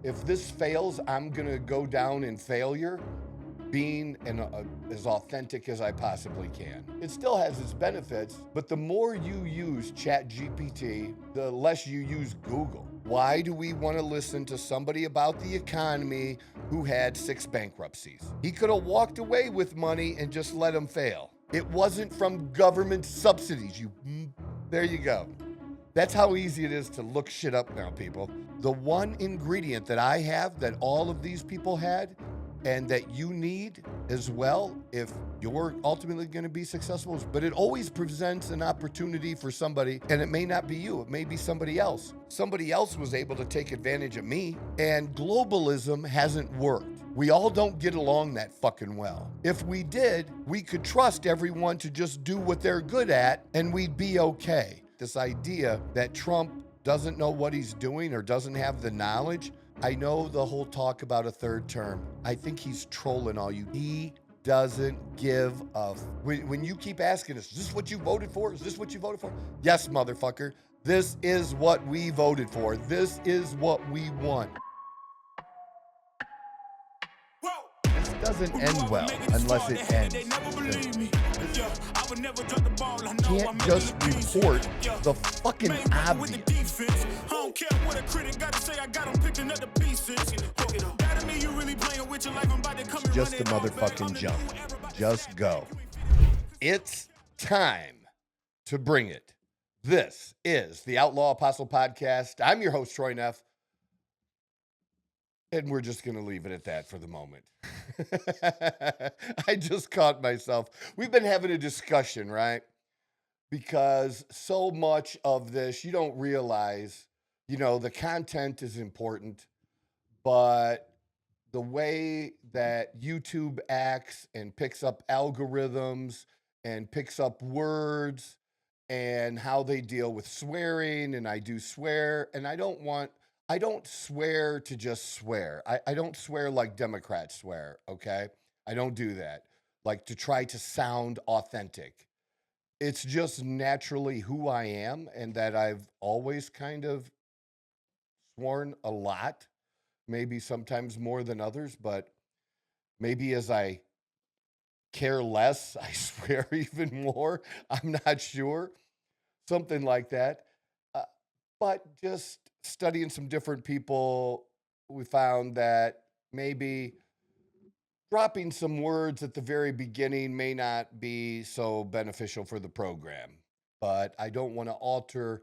If this fails, I'm going to go down in failure being as authentic as I possibly can. It still has its benefits, but the more you use ChatGPT, the less you use Google. Why do we want to listen to somebody about the economy who had 6 bankruptcies? He could have walked away with money and just let him fail. It wasn't from government subsidies. There you go. That's how easy it is to look shit up now, people. The one ingredient that I have that all of these people had and that you need as well if you're ultimately going to be successful, but it always presents an opportunity for somebody, and it may not be you, it may be somebody else. Somebody else was able to take advantage of me, and globalism hasn't worked. We all don't get along that fucking well. If we did, we could trust everyone to just do what they're good at, and we'd be okay. This idea that Trump doesn't know what he's doing or doesn't have the knowledge. I know the whole talk about a third term. I think he's trolling all you. He doesn't give a when you keep asking us, is this what you voted for? Is this what you voted for? Yes, motherfucker. This is what we voted for. This is what we want. This doesn't end well unless it ends. Can't just report the fucking obvious. Just a motherfucking jump. Just go. It's time to bring it. This is the Outlaw Apostle Podcast. I'm your host, Troy Neff. And we're just going to leave it at that for the moment. I just caught myself. We've been having a discussion, right? Because so much of this, you don't realize, the content is important, but the way that YouTube acts and picks up algorithms and picks up words and how they deal with swearing, and I do swear, and I don't swear to just swear. I don't swear like Democrats swear, okay? I don't do that. Like to try to sound authentic. It's just naturally who I am, and that I've always kind of sworn a lot, maybe sometimes more than others, but maybe as I care less, I swear even more. I'm not sure. Something like that. But just studying some different people, we found that maybe dropping some words at the very beginning may not be so beneficial for the program. But I don't want to alter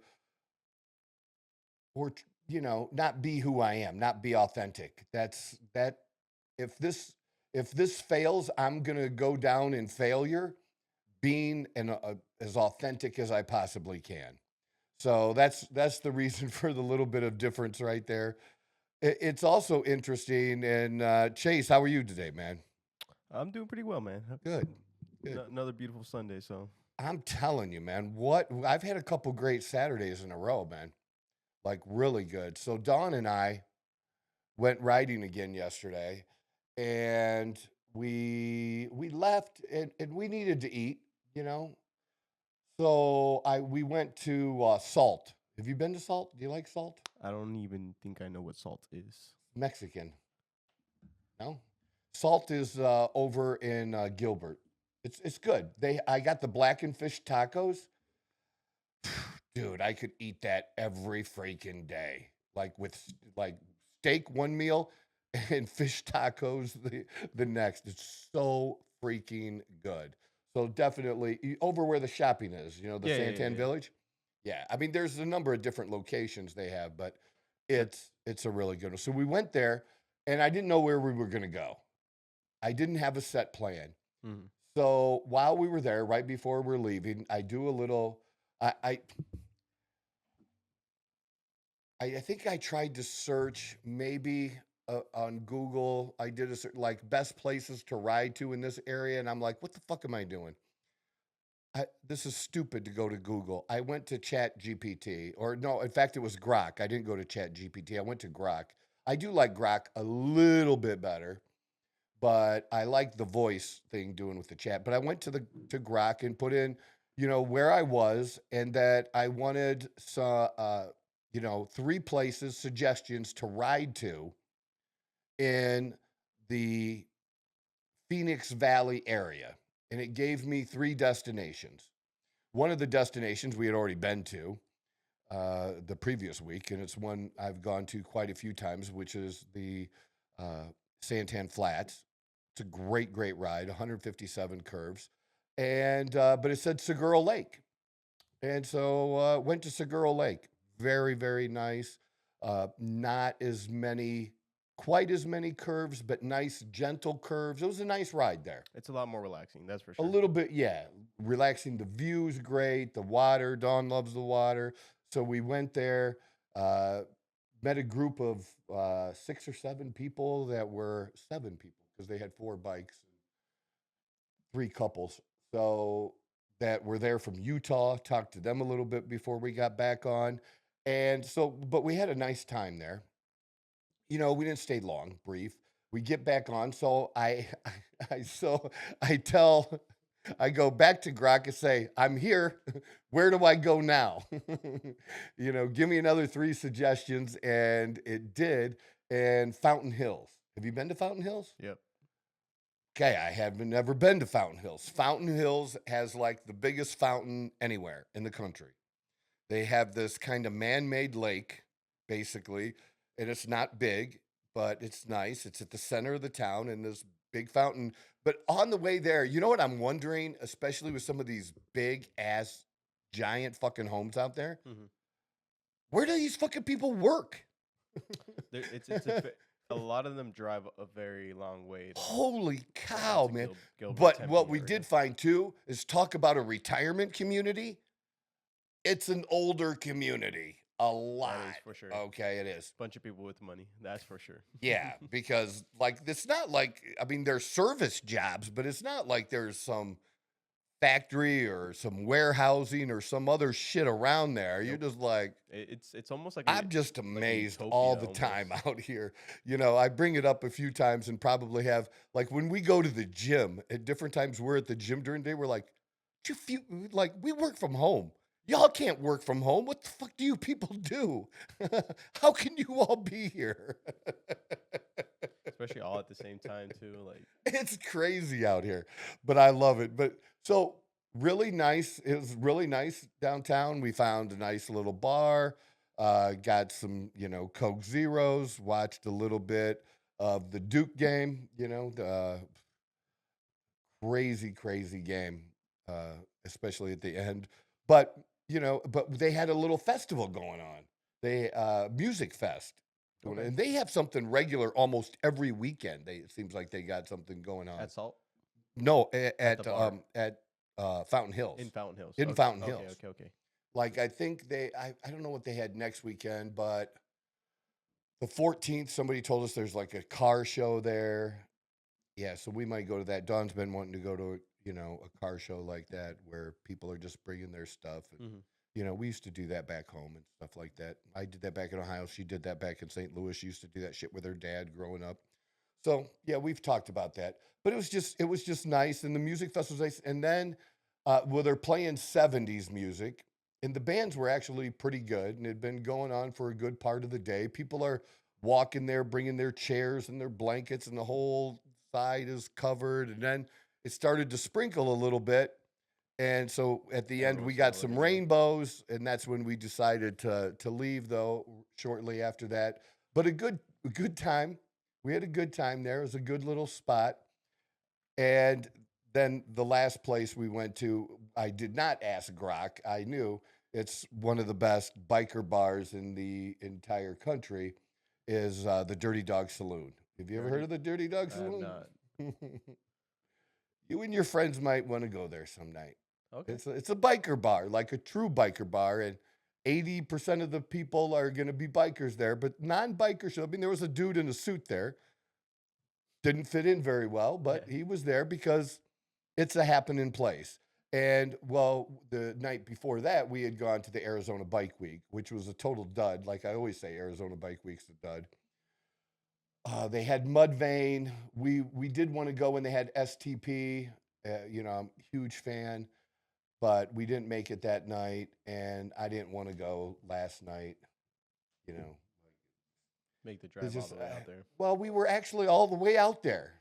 or, not be who I am, not be authentic. If this fails, I'm going to go down in failure being as authentic as I possibly can. So that's the reason for the little bit of difference right there. It's also interesting. And Chase, how are you today, man? I'm doing pretty well, man. Good. Good. Another beautiful Sunday, so I'm telling you, man, I've had a couple great Saturdays in a row, man. Like really good. So Dawn and I went riding again yesterday, and we left, and we needed to eat, you know. So we went to Salt. Have you been to Salt? Do you like Salt? I don't even think I know what salt is. Mexican. No? Salt is over in Gilbert. It's good. I got the blackened fish tacos. Dude, I could eat that every freaking day. Like with like steak one meal and fish tacos the next. It's so freaking good. So definitely over where the shopping is, the Santan Village. Yeah, I mean there's a number of different locations they have, but it's a really good one. So we went there, and I didn't know where we were going to go. I didn't have a set plan. Mm. So while we were there, right before we're leaving, I do a little. I think I tried to search maybe on Google. I did like best places to ride to in this area, and I'm like, what the fuck am I doing? This is stupid to go to Google. I went to Chat GPT, or no, in fact, it was Grok. I didn't go to Chat GPT. I went to Grok. I do like Grok a little bit better, but I like the voice thing doing with the chat. But I went to Grok and put in, where I was, and that I wanted some, 3 places, suggestions to ride to in the Phoenix Valley area, and it gave me 3 destinations. One of the destinations we had already been to the previous week, and it's one I've gone to quite a few times, which is the Santan Flats. It's a great, great ride, 157 curves, and but it said Segura Lake, and so went to Segura Lake. Very, very nice. Not as many, quite as many curves, but nice, gentle curves. It was a nice ride there. It's a lot more relaxing, that's for A sure. little bit, yeah. Relaxing. The view's great. The water. Dawn loves the water. So we went there, met a group of 6 or 7 people that were 7 people because they had 4 bikes, 3 couples. So that were there from Utah. Talked to them a little bit before we got back on. And so, but we had a nice time there. You know, we didn't stay long, brief. We get back on. So I tell, I go back to Grok and say, I'm here. Where do I go now? You know, give me another 3 suggestions. And it did. And Fountain Hills. Have you been to Fountain Hills? Yep. Okay, I have never been to Fountain Hills. Fountain Hills has like the biggest fountain anywhere in the country. They have this kind of man-made lake, basically, and it's not big, but it's nice. It's at the center of the town in this big fountain. But on the way there, you know what I'm wondering, especially with some of these big ass giant fucking homes out there? Mhm. Where do these fucking people work? A lot of them drive a very long way Holy to cow, man. Gilbert, But Tempe what we area. did find too is talk about a retirement community. It's an older community. A lot. That is for sure. Okay, it is. Bunch of people with money, that's for sure. Yeah, because like it's not like, I mean, there's service jobs, but it's not like there's some factory or some warehousing or some other shit around there. You're Nope. just like, It's almost like I'm just amazed utopia all the time out here. You know, I bring it up a few times and probably have, like, when we go to the gym at different times, we're at the gym during the day, we're like, like, we work from home. Y'all can't work from home. What the fuck do you people do? How can you all be here? especially all at the same time too. Like It's crazy out here, but I love it. But so really nice. It was really nice downtown. We found a nice little bar, got some, you know, Coke Zeros, watched a little bit of the Duke game, you know, the crazy, crazy game, especially at the end. But, you know, but they had a little festival going on. They music fest. Okay. And they have something regular almost every weekend. It seems like they got something going on. at Salt No, the bar. at Fountain Hills. in Fountain Hills. In Okay, Fountain okay, Hills. Okay. Like I think I don't know what they had next weekend, but the 14th somebody told us there's like a car show there. Yeah, so we might go to that. Dawn's been wanting to go to, you know, a car show like that where people are just bringing their stuff. And, Mhm. you know, we used to do that back home and stuff like that. I did that back in Ohio. She did that back in St. Louis. She used to do that shit with her dad growing up. So yeah, we've talked about that. But it was just nice, and the music festival was nice. And then, well, they're playing '70s music, and the bands were actually pretty good, and had been going on for a good part of the day. People are walking there, bringing their chairs and their blankets, and the whole side is covered. And then it started to sprinkle a little bit, and so at the end we Everyone's got kinda some looking good. rainbows, and that's when we decided to leave though shortly after that. But a good time. We had a good time there. It was a good little spot. And then the last place we went to, I did not ask Grok. I knew it's one of the best biker bars in the entire country is the Dirty Dog Saloon. Have you ever heard Dirty- of the Dirty Dog I have Saloon? not. You and your friends might want to go there some night. Okay. It's a biker bar, like a true biker bar, and 80% of the people are going to be bikers there, but non-bikers. I mean, there was a dude in a suit there. Didn't fit in very well, but Yeah. he was there because it's a happening place. And well, the night before that, we had gone to the Arizona Bike Week, which was a total dud. Like I always say, Arizona Bike Week's a dud. They had Mudvayne. We did want to go when they had STP. You know, I'm a huge fan, but we didn't make it that night, and I didn't want to go last night. You know, Make the It's drive all just, the way out there. well, we were actually all the way out there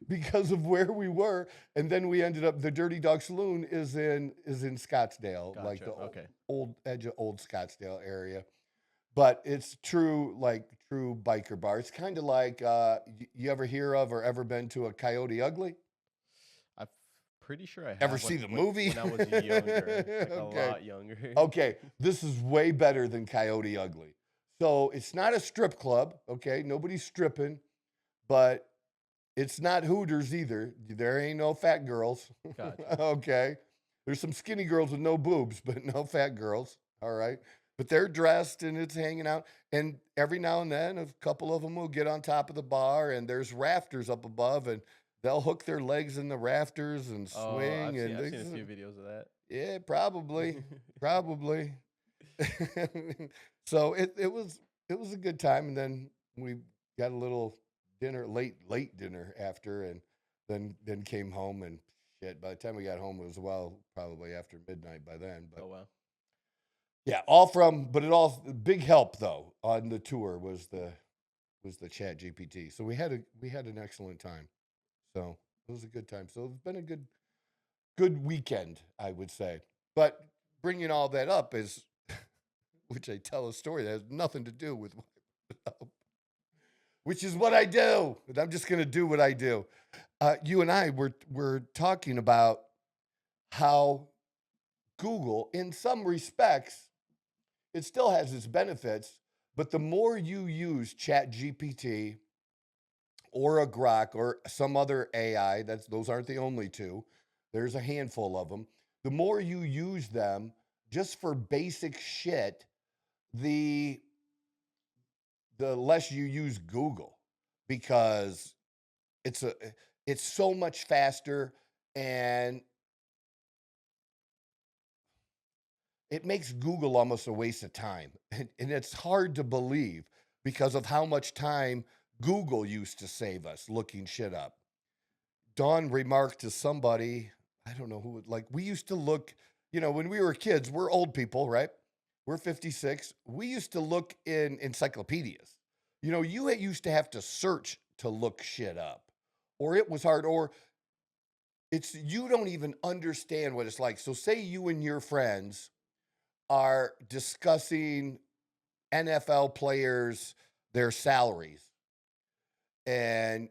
because of where we were, and then we ended up. The Dirty Dog Saloon is in Scottsdale, like Gotcha. the Okay. old edge of old Scottsdale area. But it's true biker bar. It's kind of like you ever hear of or ever been to a Coyote Ugly? I'm pretty sure I have. Ever see the movie? When I was younger, like Okay. a lot younger. Okay, this is way better than Coyote Ugly. So it's not a strip club, okay? Nobody's stripping, but it's not Hooters either. There ain't no fat girls. Gotcha. Okay. There's some skinny girls with no boobs, but no fat girls. All right. But they're dressed and it's hanging out. And every now and then, a couple of them will get on top of the bar and there's rafters up above and they'll hook their legs in the rafters and swing. I've seen a few videos of that. Yeah, probably. Probably. So it was a good time. And then we got a little dinner, late dinner after, and then came home and shit. By the time we got home, it was probably after midnight by then. But Oh wow. yeah, big help though on the tour was the Chat GPT. So we had an excellent time. So it was a good time. So it's been a good weekend, I would say. But bringing all that up is, which I tell a story that has nothing to do with which is what I do. And I'm just going to do what I do. You and I were talking about how Google, in some respects, it still has its benefits, but the more you use ChatGPT or a Grok or some other AI, those aren't the only two. There's a handful of them. The more you use them just for basic shit, the less you use Google, because it's so much faster and it makes Google almost a waste of time. And it's hard to believe because of how much time Google used to save us looking shit up. Dawn remarked to somebody, I don't know who, like, we used to look, when we were kids, we're old people, right? We're 56. We used to look in encyclopedias. You used to have to search to look shit up, or it was hard, or you don't even understand what it's like. So say you and your friends are discussing NFL players, their salaries. And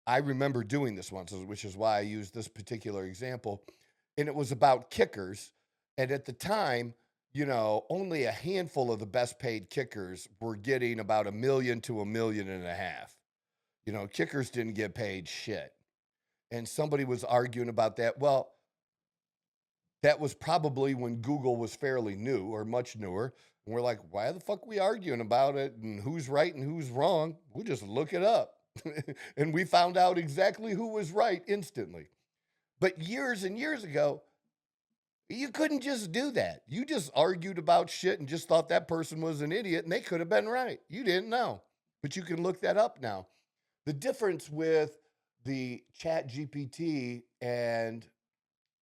I remember doing this once, which is why I used this particular example. And it was about kickers. And at the time, only a handful of the best paid kickers were getting about $1 million to $1.5 million. Kickers didn't get paid shit. And somebody was arguing about that. Well, that was probably when Google was fairly new or much newer. And we're like, why the fuck are we arguing about it and who's right and who's wrong? We'll just look it up. And we found out exactly who was right instantly. But years and years ago, you couldn't just do that. You just argued about shit and just thought that person was an idiot and they could have been right. You didn't know. But you can look that up now. The difference with the Chat GPT and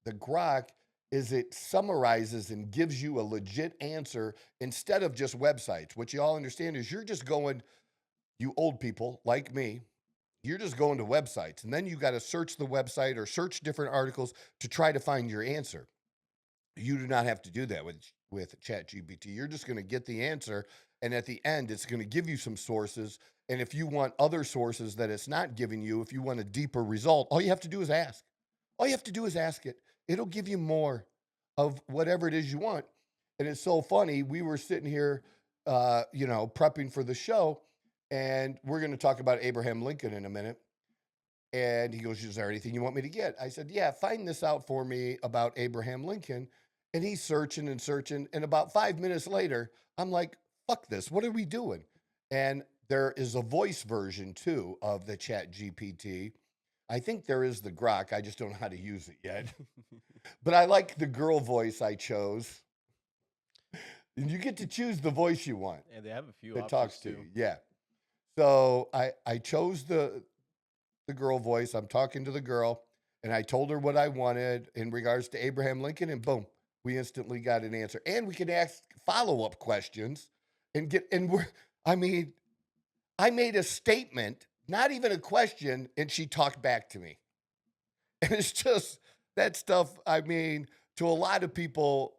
the Grok is it summarizes and gives you a legit answer instead of just websites. What you all understand is you're just going, you old people like me, you're just going to websites. And then you got to search the website or search different articles to try to find your answer. You do not have to do that with ChatGPT. You're just going to get the answer. And at the end, it's going to give you some sources. And if you want other sources that it's not giving you, if you want a deeper result, all you have to do is ask. All you have to do is ask it. It'll give you more of whatever it is you want. And it's so funny. We were sitting here, prepping for the show, and we're going to talk about Abraham Lincoln in a minute. And he goes, is there anything you want me to get? I said, yeah, find this out for me about Abraham Lincoln. And he's searching and searching. And about 5 minutes later, I'm like, fuck this. What are we doing? And there is a voice version, too, of the Chat GPT. I think there is the Grok. I just don't know how to use it yet. But I like the girl voice I chose. And you get to choose the voice you want. And they have a few that options talks to too. you. Yeah. So I chose the girl voice. I'm talking to the girl, and I told her what I wanted in regards to Abraham Lincoln, and boom, we instantly got an answer. And we can ask follow-up questions and I made a statement, not even a question, and she talked back to me. And it's just that stuff, I mean, to a lot of people,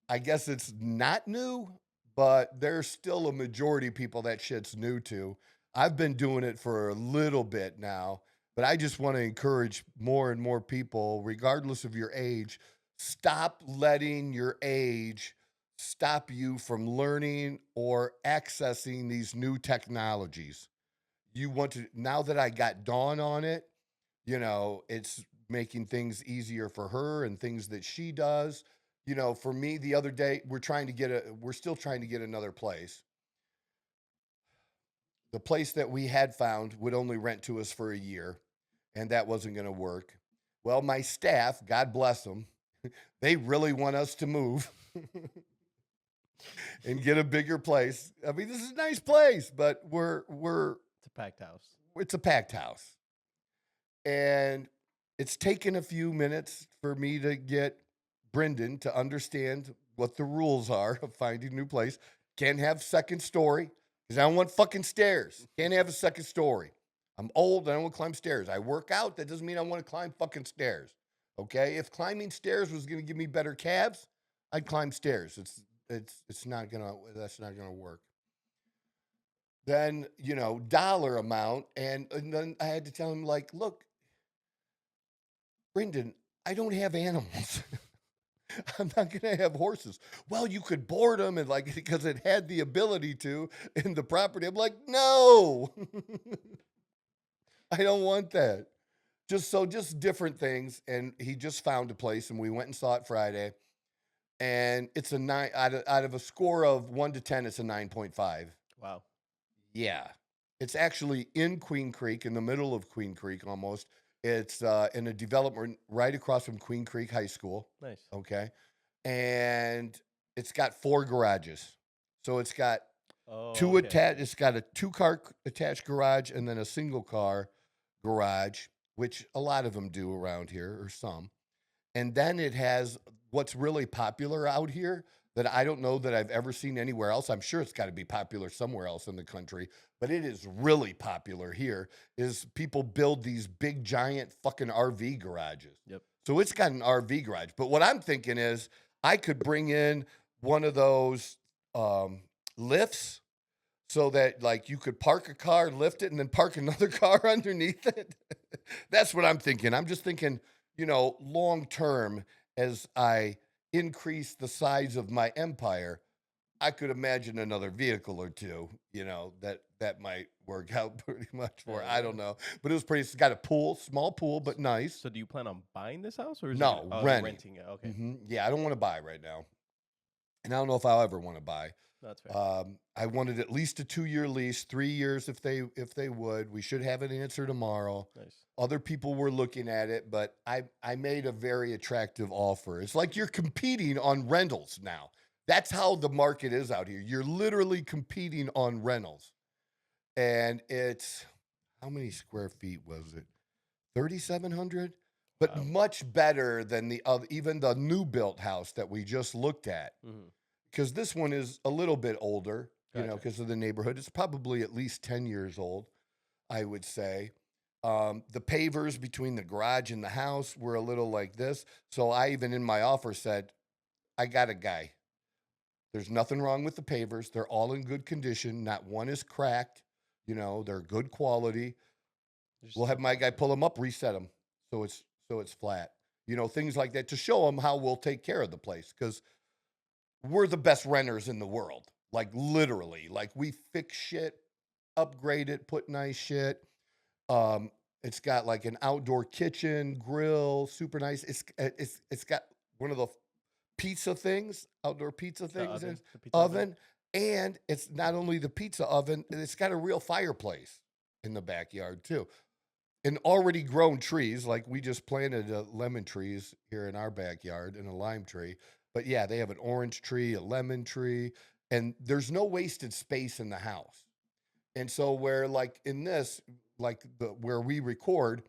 I guess it's not new, but there's still a majority of people that shit's new to. I've been doing it for a little bit now, but I just want to encourage more and more people, regardless of your age, stop letting your age stop you from learning or accessing these new technologies. You want to, now that I got Dawn on it, it's making things easier for her and things that she does. For me, the other day, we're still trying to get another place. The place that we had found would only rent to us for a year, and that wasn't going to work. Well, my staff, God bless them, they really want us to move and get a bigger place. I mean, this is a nice place, but It's a packed house. It's a packed house. And it's taken a few minutes for me to get Brendan to understand what the rules are of finding a new place. Can't have second story because I don't want fucking stairs. Can't have a second story. I'm old. I don't want to climb stairs. I work out. That doesn't mean I want to climb fucking stairs. Okay? If climbing stairs was going to give me better calves, I'd climb stairs. That's not gonna work. Then, dollar amount. And then I had to tell him, like, look, Brendan, I don't have animals. I'm not going to have horses. Well, you could board them and because it had the ability to in the property. I'm like, no, I don't want that. Just different things. And he just found a place and we went and saw it Friday. And it's a 9 out of a score of 1 to 10. It's a 9.5. Wow. Yeah. It's actually in Queen Creek, in the middle of Queen Creek almost. It's in a development right across from Queen Creek High School. Nice. Okay. And it's got 4 garages. So it's got attached. It's got a 2-car attached garage and then a single car garage, which a lot of them do around here, or some. And then it has what's really popular out here that I don't know that I've ever seen anywhere else. I'm sure it's got to be popular somewhere else in the country, but it is really popular here, is people build these big, giant fucking RV garages. Yep. So it's got an RV garage. But what I'm thinking is I could bring in one of those lifts so that you could park a car, lift it, and then park another car underneath it. That's what I'm thinking. I'm just thinking, long term, as I increase the size of my empire, I could imagine another vehicle or two, that might work out pretty much for. I don't know. But it's got a pool, small pool, but nice. So do you plan on buying this house or is renting it? Okay. Mm-hmm. Yeah, I don't want to buy right now. And I don't know if I'll ever want to buy. That's fair. I wanted at least a 2-year lease, 3 years if they would. We should have an answer tomorrow. Nice. Other people were looking at it, but I made a very attractive offer. It's like you're competing on rentals now. That's how the market is out here. You're literally competing on rentals. And it's, how many square feet was it? 3,700? But Wow. much better than even the new built house that we just looked at. Mm-hmm. Because this one is a little bit older, Gotcha. because of the neighborhood. It's probably at least 10 years old, I would say. The pavers between the garage and the house were a little like this. So I even in my offer said, I got a guy. There's nothing wrong with the pavers. They're all in good condition. Not one is cracked. They're good quality. We'll have my guy pull them up, reset them. So it's flat. Things like that to show them how we'll take care of the place. Because we're the best renters in the world. Like literally, we fix shit, upgrade it, put nice shit. It's got an outdoor kitchen, grill, super nice. It's got one of the pizza things, outdoor pizza things, The pizza oven. And it's not only the pizza oven, it's got a real fireplace in the backyard too. And already grown trees, we just planted lemon trees here in our backyard and a lime tree. But yeah, they have an orange tree, a lemon tree, and there's no wasted space in the house. And so where in this, where we record,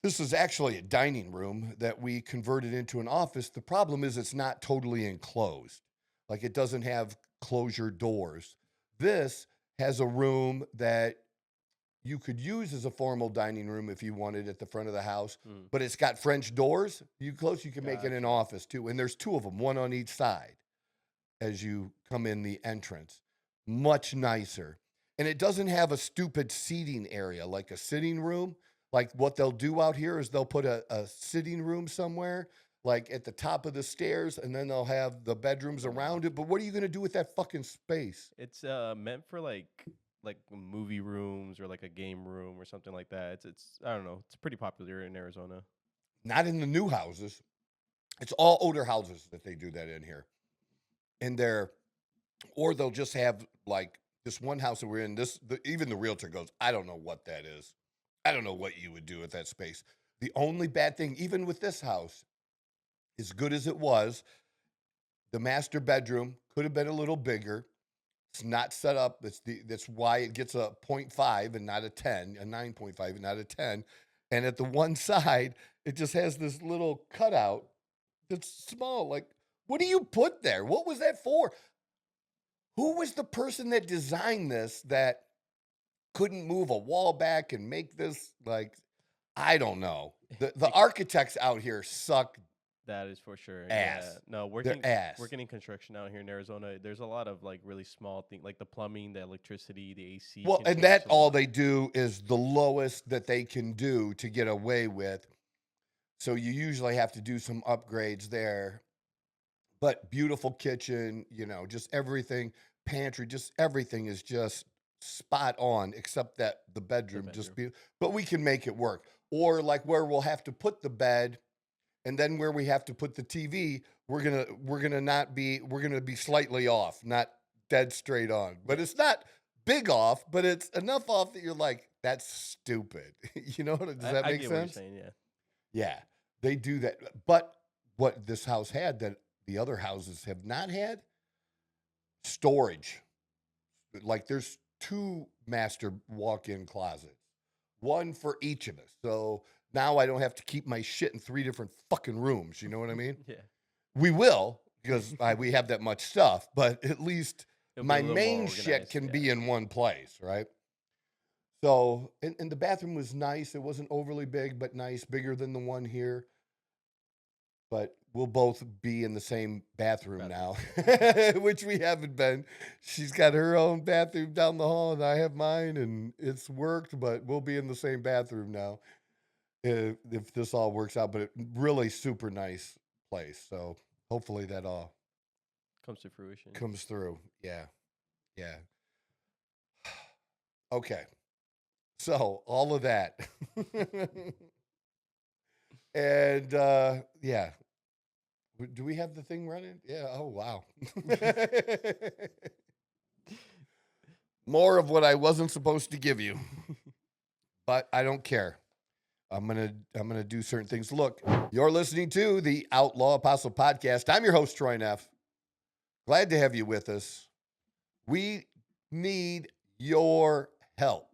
this is actually a dining room that we converted into an office. The problem is it's not totally enclosed. It doesn't have closure doors. This has a room that you could use as a formal dining room if you wanted at the front of the house, but it's got French doors. You can make it an Gotcha. office too. And there's two of them, one on each side as you come in the entrance. Much nicer. And it doesn't have a stupid seating area like a sitting room. Like what they'll do out here is they'll put a sitting room somewhere, like at the top of the stairs, and then they'll have the bedrooms around it. But what are you going to do with that fucking space? It's meant for like movie rooms or like a game room or something like that. It's I don't know. It's pretty popular in Arizona. Not in the new houses. It's all older houses that they do that in here. And or they'll just have like this one house that we're in. Even the realtor goes, I don't know what that is. I don't know what you would do with that space. The only bad thing, even with this house, as good as it was, the master bedroom could have been a little bigger. It's not set up. That's why it gets a 0.5 and not a 10, a 9.5 and not a 10. And at the one side, it just has this little cutout that's small. Like, what do you put there? What was that for? Who was the person that designed this that couldn't move a wall back and make this, like, I don't know. The architects out here suck. That is for sure. Ass. Yeah. No, They're ass. working in construction out here in Arizona, there's a lot of like really small things like the plumbing, the electricity, the AC. Well, can and take that so all much. they do is the lowest that they can do to get away with. So you usually have to do some upgrades there. But beautiful kitchen, just everything, pantry, just everything is just spot on, except that the bedroom just be. But we can make it work. Or like where we'll have to put the bed, and then where we have to put the TV, we're gonna be slightly off, not dead straight on. But it's not big off, but it's enough off that you're like, that's stupid. Does that I make get sense? what you're saying, yeah. Yeah, they do that. But what this house had that the other houses have not had, storage. Like there's 2 master walk-in closets, one for each of us. So now I don't have to keep my shit in 3 different fucking rooms. You know what I mean? Yeah. We will, because we have that much stuff, but at least It'll be a my little more main shit organized, can yeah. be in one place, right? So, and the bathroom was nice. It wasn't overly big, but nice, bigger than the one here. But we'll both be in the same bathroom now, which we haven't been. She's got her own bathroom down the hall, and I have mine, and it's worked, but we'll be in the same bathroom now if this all works out. But really super nice place. So hopefully that all Comes to fruition. comes through. Yeah. Yeah. Okay. So all of that. And yeah. Do we have the thing running? Yeah. Oh, wow. More of what I wasn't supposed to give you. But I don't care. I'm gonna do certain things. Look, you're listening to the Outlaw Apostle Podcast. I'm your host, Troy Neff. Glad to have you with us. We need your help.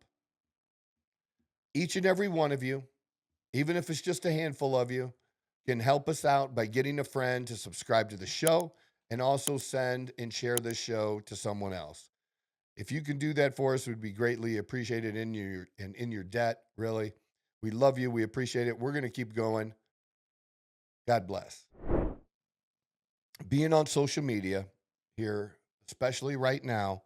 Each and every one of you, even if it's just a handful of you, can help us out by getting a friend to subscribe to the show and also send and share this show to someone else. If you can do that for us, it would be greatly appreciated in your debt, really. We love you. We appreciate it. We're going to keep going. God bless. Being on social media here, especially right now,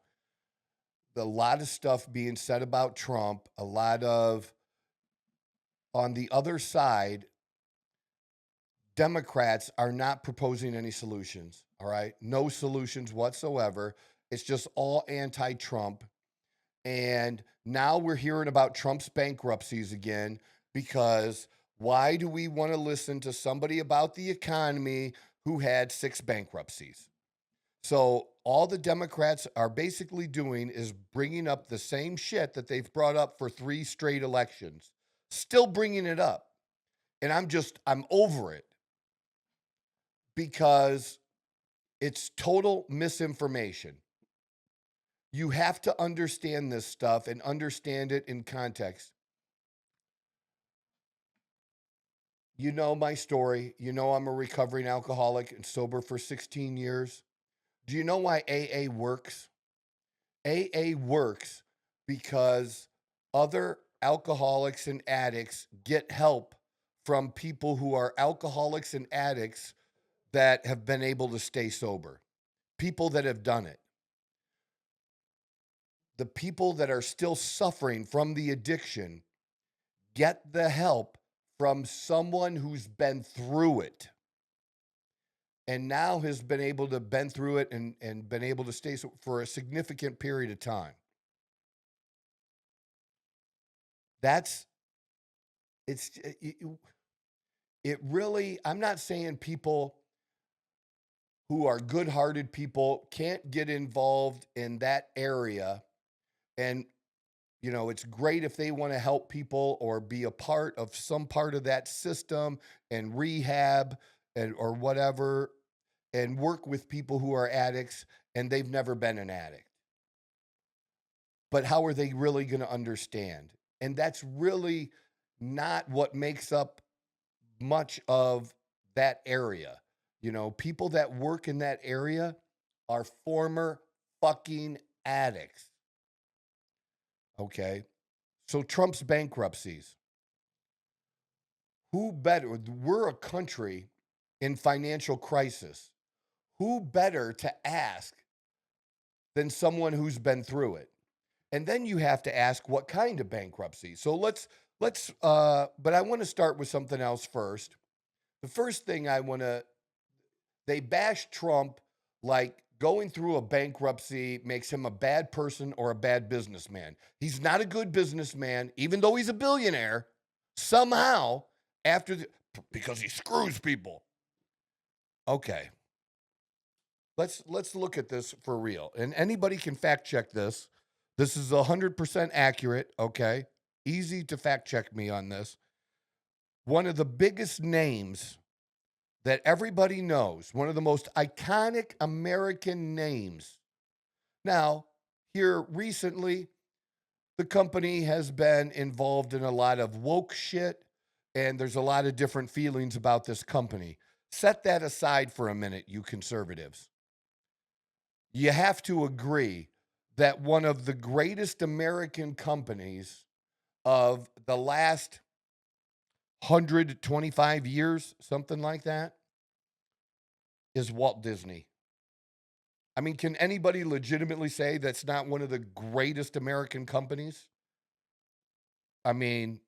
a lot of stuff being said about Trump, a lot of, on the other side, Democrats are not proposing any solutions, all right? No solutions whatsoever. It's just all anti-Trump. And now we're hearing about Trump's bankruptcies again, because why do we want to listen to somebody about the economy who had 6 bankruptcies? So all the Democrats are basically doing is bringing up the same shit that they've brought up for 3 straight elections, still bringing it up. And I'm over it, because it's total misinformation. You have to understand this stuff and understand it in context. You know my story. You know I'm a recovering alcoholic and sober for 16 years. Do you know why AA works? AA works because other alcoholics and addicts get help from people who are alcoholics and addicts that have been able to stay sober, people that have done it. The people that are still suffering from the addiction get the help from someone who's been through it and now has been able to bend through it and been able to stay for a significant period of time. It really, I'm not saying people who are good-hearted people can't get involved in that area. And, you know, it's great if they want to help people or be a part of some part of that system and rehab or whatever, and work with people who are addicts and they've never been an addict. But how are they really going to understand? And that's really not what makes up much of that area. You know, people that work in that area are former fucking addicts. Okay. So Trump's bankruptcies. Who better? We're a country in financial crisis. Who better to ask than someone who's been through it? And then you have to ask what kind of bankruptcy. So but I want to start with something else first. The first thing they bash Trump like going through a bankruptcy makes him a bad person or a bad businessman. He's not a good businessman, even though he's a billionaire, somehow, because he screws people. Okay. Let's look at this for real. And anybody can fact check this. This is 100% accurate, okay? Easy to fact check me on this. One of the biggest names that everybody knows, one of the most iconic American names. Now, here recently, the company has been involved in a lot of woke shit, and there's a lot of different feelings about this company. Set that aside for a minute, you conservatives. You have to agree that one of the greatest American companies of the last 125 years, something like that, is Walt Disney. I mean, can anybody legitimately say that's not one of the greatest American companies? I mean,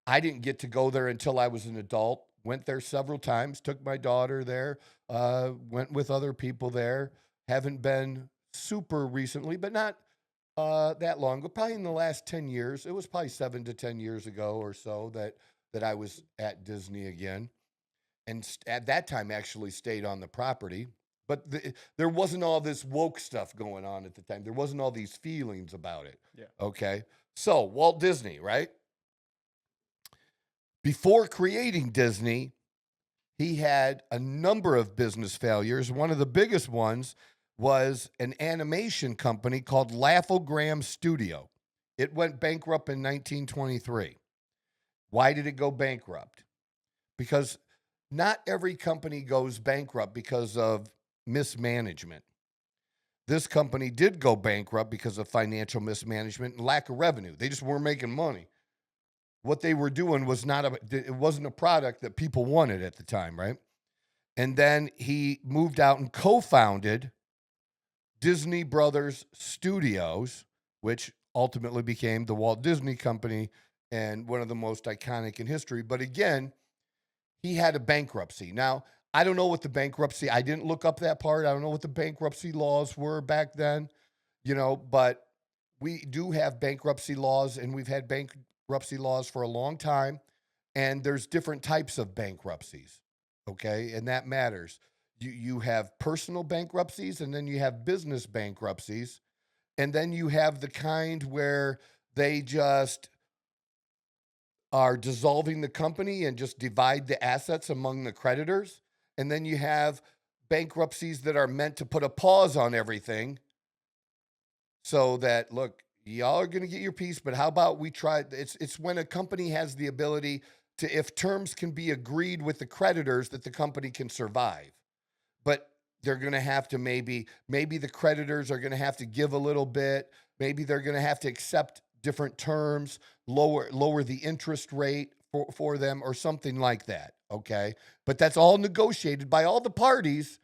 I didn't get to go there until I was an adult. Went there several times, took my daughter there, went with other people there. Haven't been super recently, but not that long ago, probably in the last 10 years. It was probably 7 to 10 years ago or so that I was at Disney again. And at that time, actually stayed on the property. But there wasn't all this woke stuff going on at the time. There wasn't all these feelings about it. Yeah. Okay. So Walt Disney, right? Before creating Disney, he had a number of business failures. One of the biggest ones was an animation company called Laugh-O-Gram Studio. It went bankrupt in 1923. Why did it go bankrupt? Because not every company goes bankrupt because of mismanagement. This company did go bankrupt because of financial mismanagement and lack of revenue. They just weren't making money. What they were doing it wasn't a product that people wanted at the time, right? And then he moved out and co-founded Disney Brothers Studios, which ultimately became the Walt Disney Company and one of the most iconic in history. But again, he had a bankruptcy. Now, I don't know what the bankruptcy, I didn't look up that part. I don't know what the bankruptcy laws were back then, but we do have bankruptcy laws, and we've had bankruptcy laws for a long time. And there's different types of bankruptcies, okay? And that matters. You have personal bankruptcies, and then you have business bankruptcies. And then you have the kind where they just are dissolving the company and just divide the assets among the creditors. And then you have bankruptcies that are meant to put a pause on everything so that, look, y'all are going to get your piece, but how about we try? It's when a company has the ability to, if terms can be agreed with the creditors, that the company can survive. But they're going to have to maybe the creditors are going to have to give a little bit. Maybe they're going to have to accept different terms, lower the interest rate for them or something like that. Okay. But that's all negotiated by all the parties,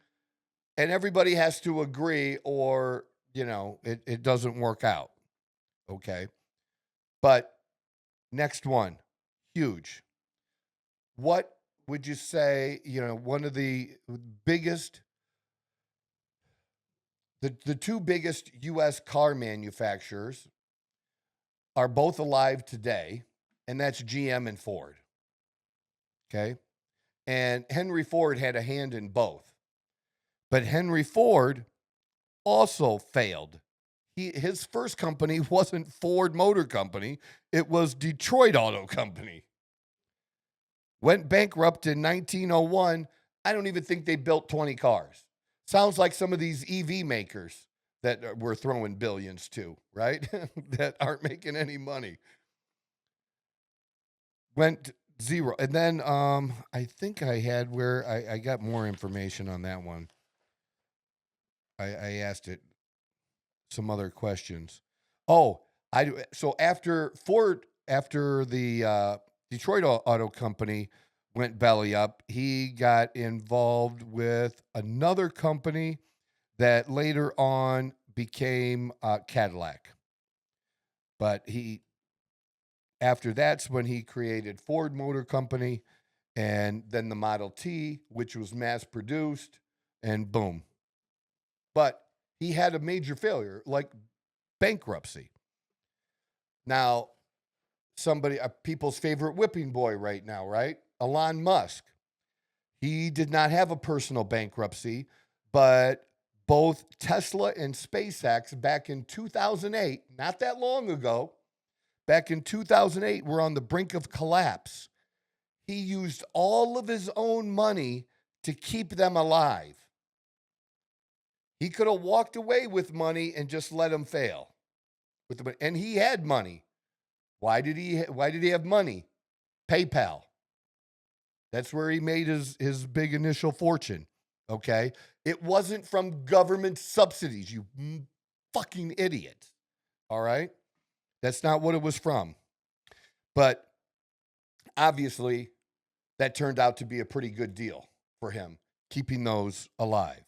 and everybody has to agree, or, it doesn't work out. Okay. But next one, huge. What would you say, one of the biggest, the two biggest U.S. car manufacturers are both alive today, and that's GM and Ford. Okay. And Henry Ford had a hand in both. But Henry Ford also failed. His first company wasn't Ford Motor Company. It was Detroit Auto Company. Went bankrupt in 1901. I don't even think they built 20 cars. Sounds like some of these EV makers that we're throwing billions to, right? That aren't making any money. Went zero. And then I think I had where I got more information on that one. I asked it some other questions. So after the Detroit Auto Company went belly up, he got involved with another company that later on became Cadillac. But after that's when he created Ford Motor Company, and then the Model T, which was mass produced, and boom. But he had a major failure, like bankruptcy. Now, people's favorite whipping boy right now, right? Elon Musk. He did not have a personal bankruptcy, but both Tesla and SpaceX back in 2008, not that long ago, back in 2008, were on the brink of collapse. He used all of his own money to keep them alive. He could have walked away with money and just let them fail. And he had money. Why did he have money? PayPal. That's where he made his big initial fortune. Okay? It wasn't from government subsidies, you fucking idiot. All right? That's not what it was from. But obviously, that turned out to be a pretty good deal for him, keeping those alive.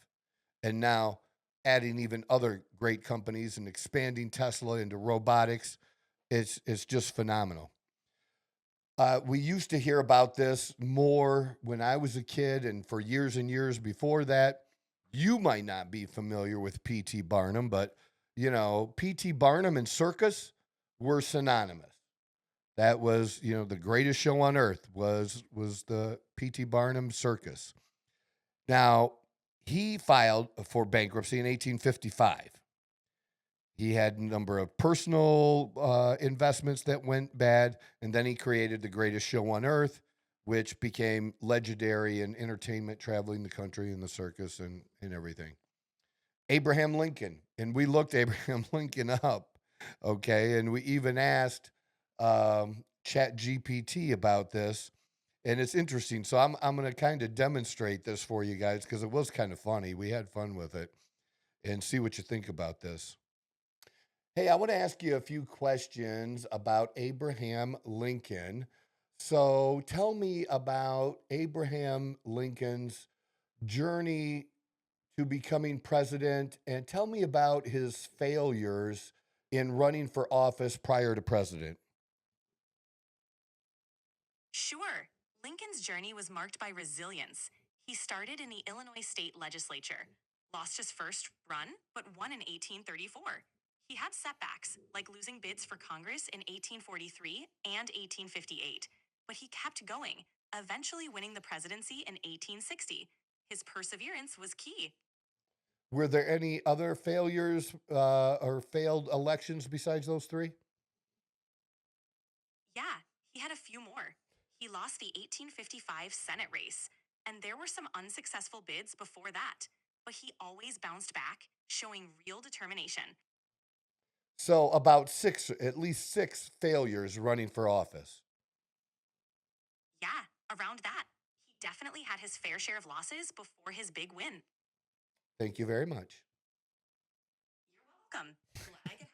And now adding even other great companies and expanding Tesla into robotics. It's just phenomenal. We used to hear about this more when I was a kid, and for years and years before that. You might not be familiar with P.T. Barnum, but, P.T. Barnum and circus were synonymous. That was, the greatest show on earth was the P.T. Barnum circus. Now, he filed for bankruptcy in 1855. He had a number of personal investments that went bad, and then he created the greatest show on earth, which became legendary in entertainment, traveling the country and the circus and everything. Abraham Lincoln, and we looked Abraham Lincoln up, okay, and we even asked ChatGPT about this, and it's interesting. So I'm going to kind of demonstrate this for you guys because it was kind of funny. We had fun with it, and see what you think about this. Hey, I want to ask you a few questions about Abraham Lincoln. So tell me about Abraham Lincoln's journey to becoming president, and tell me about his failures in running for office prior to president. Sure. Lincoln's journey was marked by resilience. He started in the Illinois state legislature, lost his first run, but won in 1834. He had setbacks, like losing bids for Congress in 1843 and 1858, but he kept going, eventually winning the presidency in 1860. His perseverance was key. Were there any other failures or failed elections besides those three? Yeah, he had a few more. He lost the 1855 Senate race, and there were some unsuccessful bids before that, but he always bounced back, showing real determination. So at least six failures running for office. Yeah, around that. He definitely had his fair share of losses before his big win. Thank you very much. You're welcome. Glad I could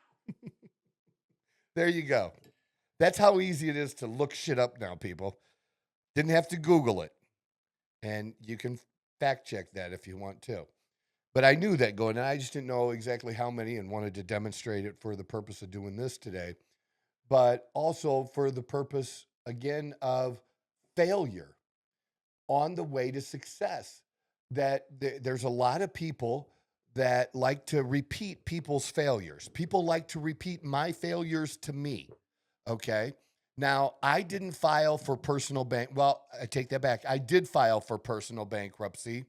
help. There you go. That's how easy it is to look shit up now, people. Didn't have to Google it. And you can fact check that if you want to. But I knew that going, and I just didn't know exactly how many and wanted to demonstrate it for the purpose of doing this today. But also for the purpose, again, of failure on the way to success. That there's a lot of people that like to repeat people's failures. People like to repeat my failures to me. Okay. Now, I didn't file for personal well, I take that back. I did file for personal bankruptcy,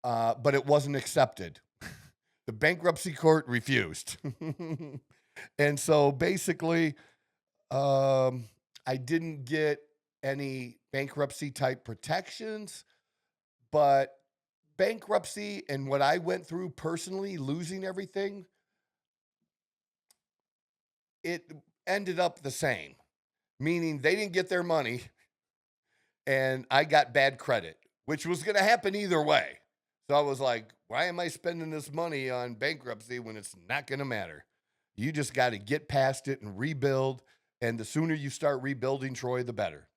but it wasn't accepted. The bankruptcy court refused. And so basically, I didn't get any bankruptcy type protections, but bankruptcy and what I went through personally, losing everything, it ended up the same. Meaning they didn't get their money and I got bad credit, which was going to happen either way. So I was like, why am I spending this money on bankruptcy when it's not going to matter? You just got to get past it and rebuild. And the sooner you start rebuilding, Troy, the better,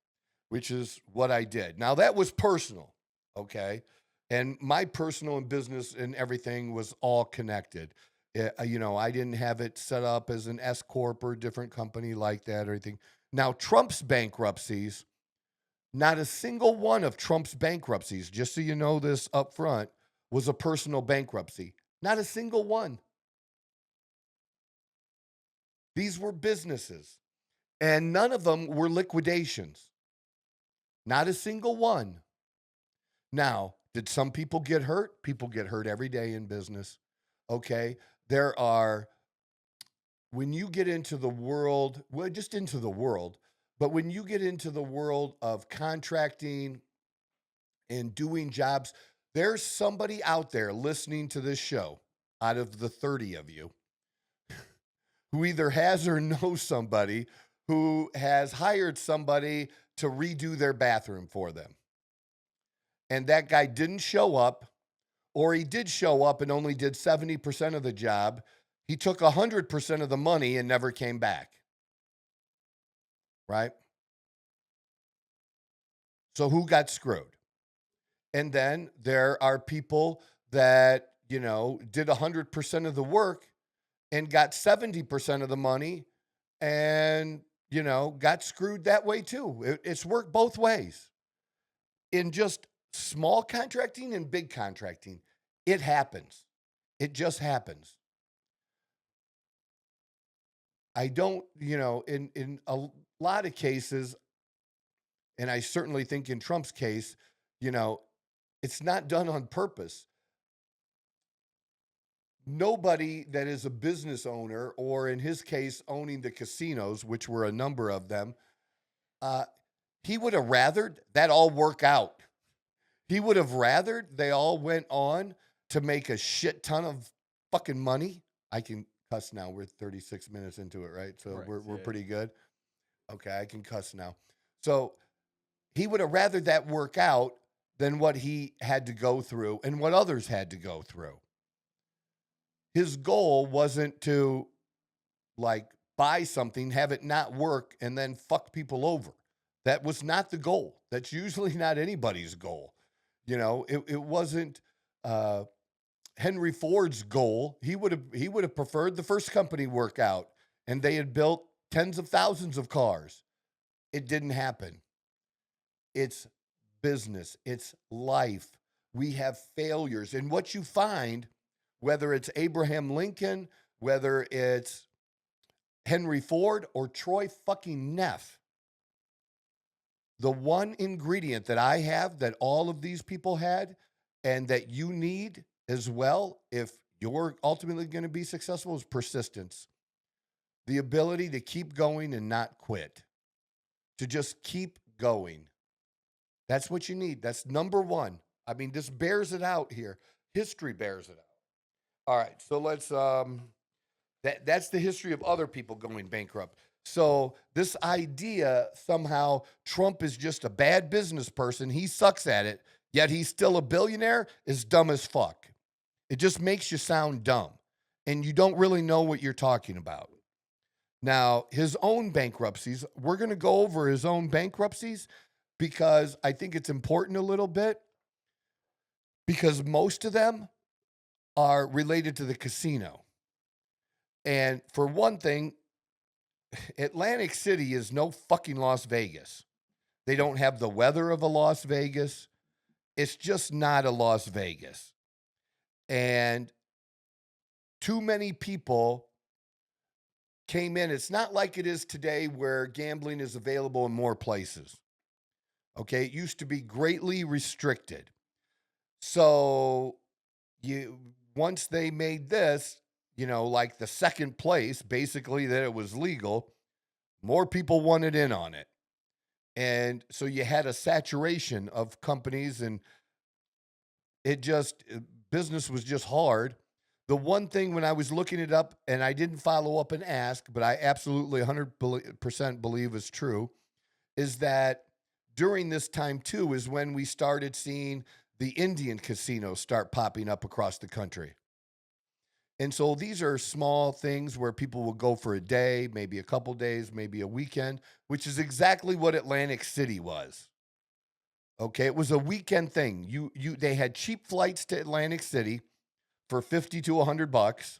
which is what I did. Now, that was personal, okay? And my personal and business and everything was all connected. I didn't have it set up as an S Corp or a different company like that or anything. Now, Trump's bankruptcies, not a single one of Trump's bankruptcies, just so you know this up front, was a personal bankruptcy. Not a single one. These were businesses, and none of them were liquidations. Not a single one. Now, did some people get hurt? People get hurt every day in business. Okay, when you get into the world, well, just into the world, but when you get into the world of contracting and doing jobs, there's somebody out there listening to this show out of the 30 of you who either has or knows somebody who has hired somebody to redo their bathroom for them. And that guy didn't show up, or he did show up and only did 70% of the job. He took 100% of the money and never came back. Right? So who got screwed? And then there are people that, did 100% of the work and got 70% of the money and, got screwed that way too. It's worked both ways. In just small contracting and big contracting, it happens. It just happens. I don't, in a lot of cases, and I certainly think in Trump's case, it's not done on purpose. Nobody that is a business owner, or in his case, owning the casinos, which were a number of them, he would have rathered that all work out. He would have rathered they all went on to make a shit ton of fucking money. I can cuss now. We're 36 minutes into it, right? So Right, we're yeah. pretty good. Okay, I can cuss now. So he would have rathered that work out than what he had to go through and what others had to go through. His goal wasn't to buy something, have it not work, and then fuck people over. That was not the goal. That's usually not anybody's goal. It wasn't Henry Ford's goal. He would have preferred the first company work out and they had built tens of thousands of cars. It didn't happen. It's business. It's life. We have failures. And what you find, whether it's Abraham Lincoln, whether it's Henry Ford or Troy fucking Neff, the one ingredient that I have that all of these people had and that you need as well, if you're ultimately going to be successful, is persistence. The ability to keep going and not quit. To just keep going. That's what you need. That's number one. I mean, this bears it out here. History bears it out. All right, so let's, that's the history of other people going bankrupt. So this idea somehow Trump is just a bad business person, he sucks at it, yet he's still a billionaire, is dumb as fuck. It just makes you sound dumb, and you don't really know what you're talking about. Now, his own bankruptcies, we're going to go over his own bankruptcies because I think it's important a little bit, because most of them are related to the casino. And for one thing, Atlantic City is no fucking Las Vegas. They don't have the weather of a Las Vegas. It's just not a Las Vegas. And too many people came in. It's not like it is today where gambling is available in more places. Okay, it used to be greatly restricted. So once they made this, like the second place, basically that it was legal, more people wanted in on it. And so you had a saturation of companies, and business was just hard. The one thing when I was looking it up, and I didn't follow up and ask, but I absolutely 100% believe is true, is that during this time too is when we started seeing the Indian casinos start popping up across the country. And so these are small things where people will go for a day, maybe a couple days, maybe a weekend, which is exactly what Atlantic City was. Okay, it was a weekend thing. They had cheap flights to Atlantic City for $50 to $100,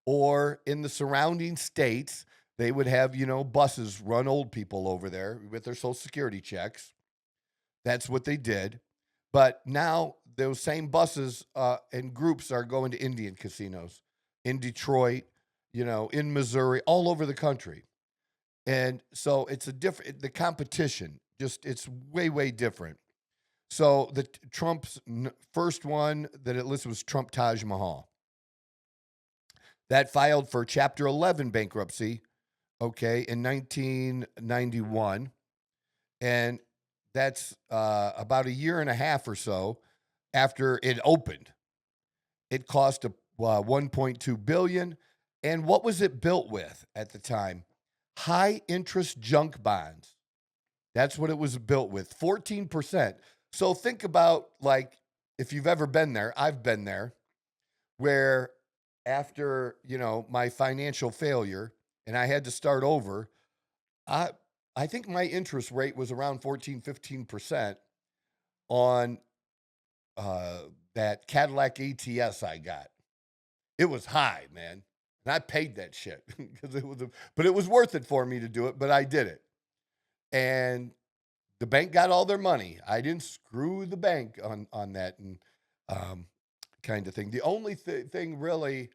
or in the surrounding states, they would have, buses run old people over there with their Social Security checks. That's what they did. But now those same buses and groups are going to Indian casinos in Detroit, in Missouri, all over the country. And so it's the competition, it's way, way different. So Trump's first one that it listed was Trump Taj Mahal. That filed for Chapter 11 bankruptcy, okay, in 1991. And that's about a year and a half or so after it opened. It cost $1.2 billion. And what was it built with at the time? High interest junk bonds. That's what it was built with, 14%. So think about, like, if you've ever been there, I've been there, where after, my financial failure and I had to start over, I think my interest rate was around 14, 15% on that Cadillac ATS I got. It was high, man. And I paid that shit because but it was worth it for me to do it, but I did it. And the bank got all their money. I didn't screw the bank on that and kind of thing. The only thing really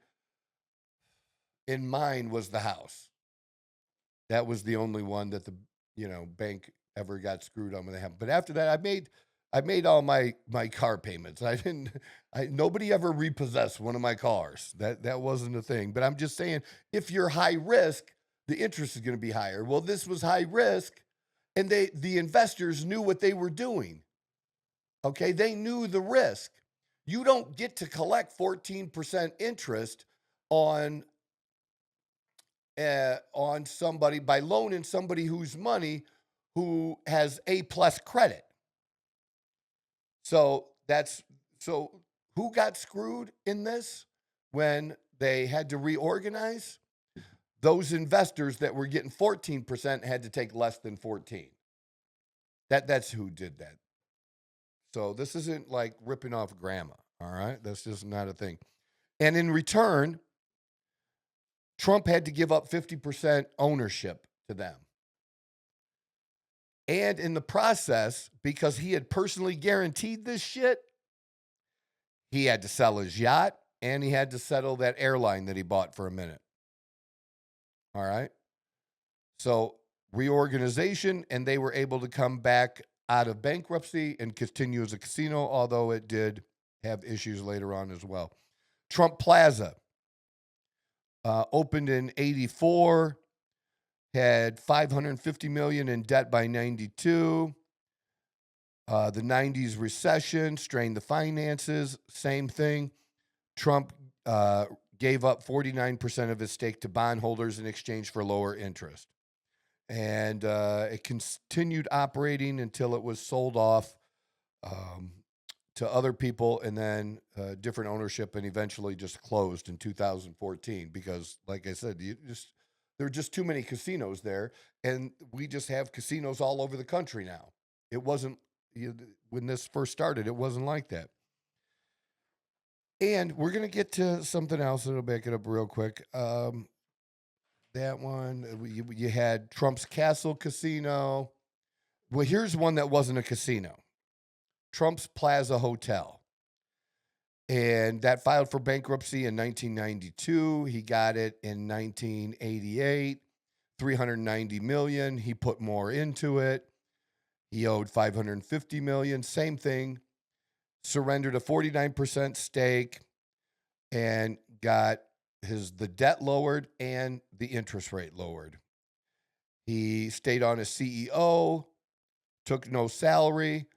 in mine was the house. That was the only one that the bank ever got screwed on when they happened. But after that, I made all my car payments. Nobody ever repossessed one of my cars. That wasn't a thing. But I'm just saying, if you're high risk, the interest is going to be higher. Well, this was high risk, and the investors knew what they were doing. Okay, they knew the risk. You don't get to collect 14% interest on somebody by loaning somebody whose money who has A+ credit. So who got screwed in this when they had to reorganize? Those investors that were getting 14% had to take less than 14. That's who did that. So this isn't like ripping off grandma, all right? That's just not a thing. And in return, Trump had to give up 50% ownership to them. And in the process, because he had personally guaranteed this shit, he had to sell his yacht and he had to settle that airline that he bought for a minute. All right. So reorganization, and they were able to come back out of bankruptcy and continue as a casino, although it did have issues later on as well. Trump Plaza opened in 1984, had $550 million in debt by 1992. The 90s recession strained the finances. Same thing. Trump gave up 49% of his stake to bondholders in exchange for lower interest. And it continued operating until it was sold off to other people, and then different ownership, and eventually just closed in 2014 because, like I said, there are just too many casinos there, and we just have casinos all over the country now. It wasn't, when this first started, it wasn't like that. And we're going to get to something else that'll back it up real quick. That one, you had Trump's Castle Casino. Well, here's one that wasn't a casino. Trump's Plaza Hotel. And that filed for bankruptcy in 1992. He got it in 1988, $390 million. He put more into it. He owed $550 million. Same thing. Surrendered a 49% stake and got the debt lowered and the interest rate lowered. He stayed on as CEO, took no salary,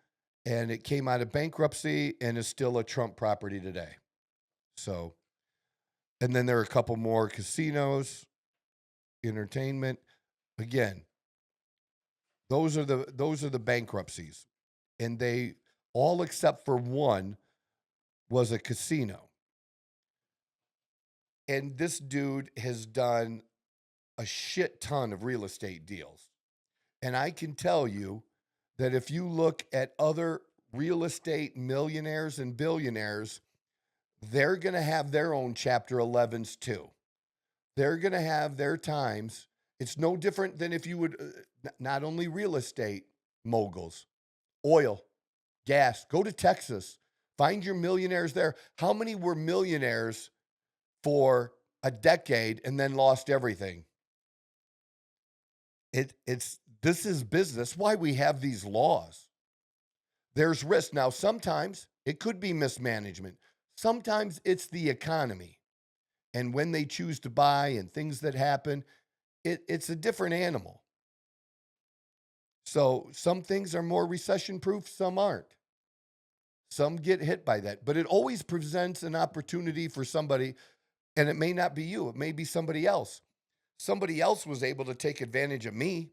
and it came out of bankruptcy and is still a Trump property today. So, and then there are a couple more casinos, entertainment. Again, those are the bankruptcies, and they all except for one was a casino. And this dude has done a shit ton of real estate deals. And I can tell you that if you look at other real estate millionaires and billionaires, they're going to have their own Chapter 11s too. They're going to have their times. It's no different than if you would, not only real estate moguls, oil, gas, go to Texas, find your millionaires there. How many were millionaires for a decade and then lost everything? This is business. Why we have these laws. There's risk. Now, sometimes it could be mismanagement. Sometimes it's the economy. And when they choose to buy and things that happen, it's a different animal. So some things are more recession-proof, some aren't. Some get hit by that. But it always presents an opportunity for somebody, and it may not be you. It may be somebody else. Somebody else was able to take advantage of me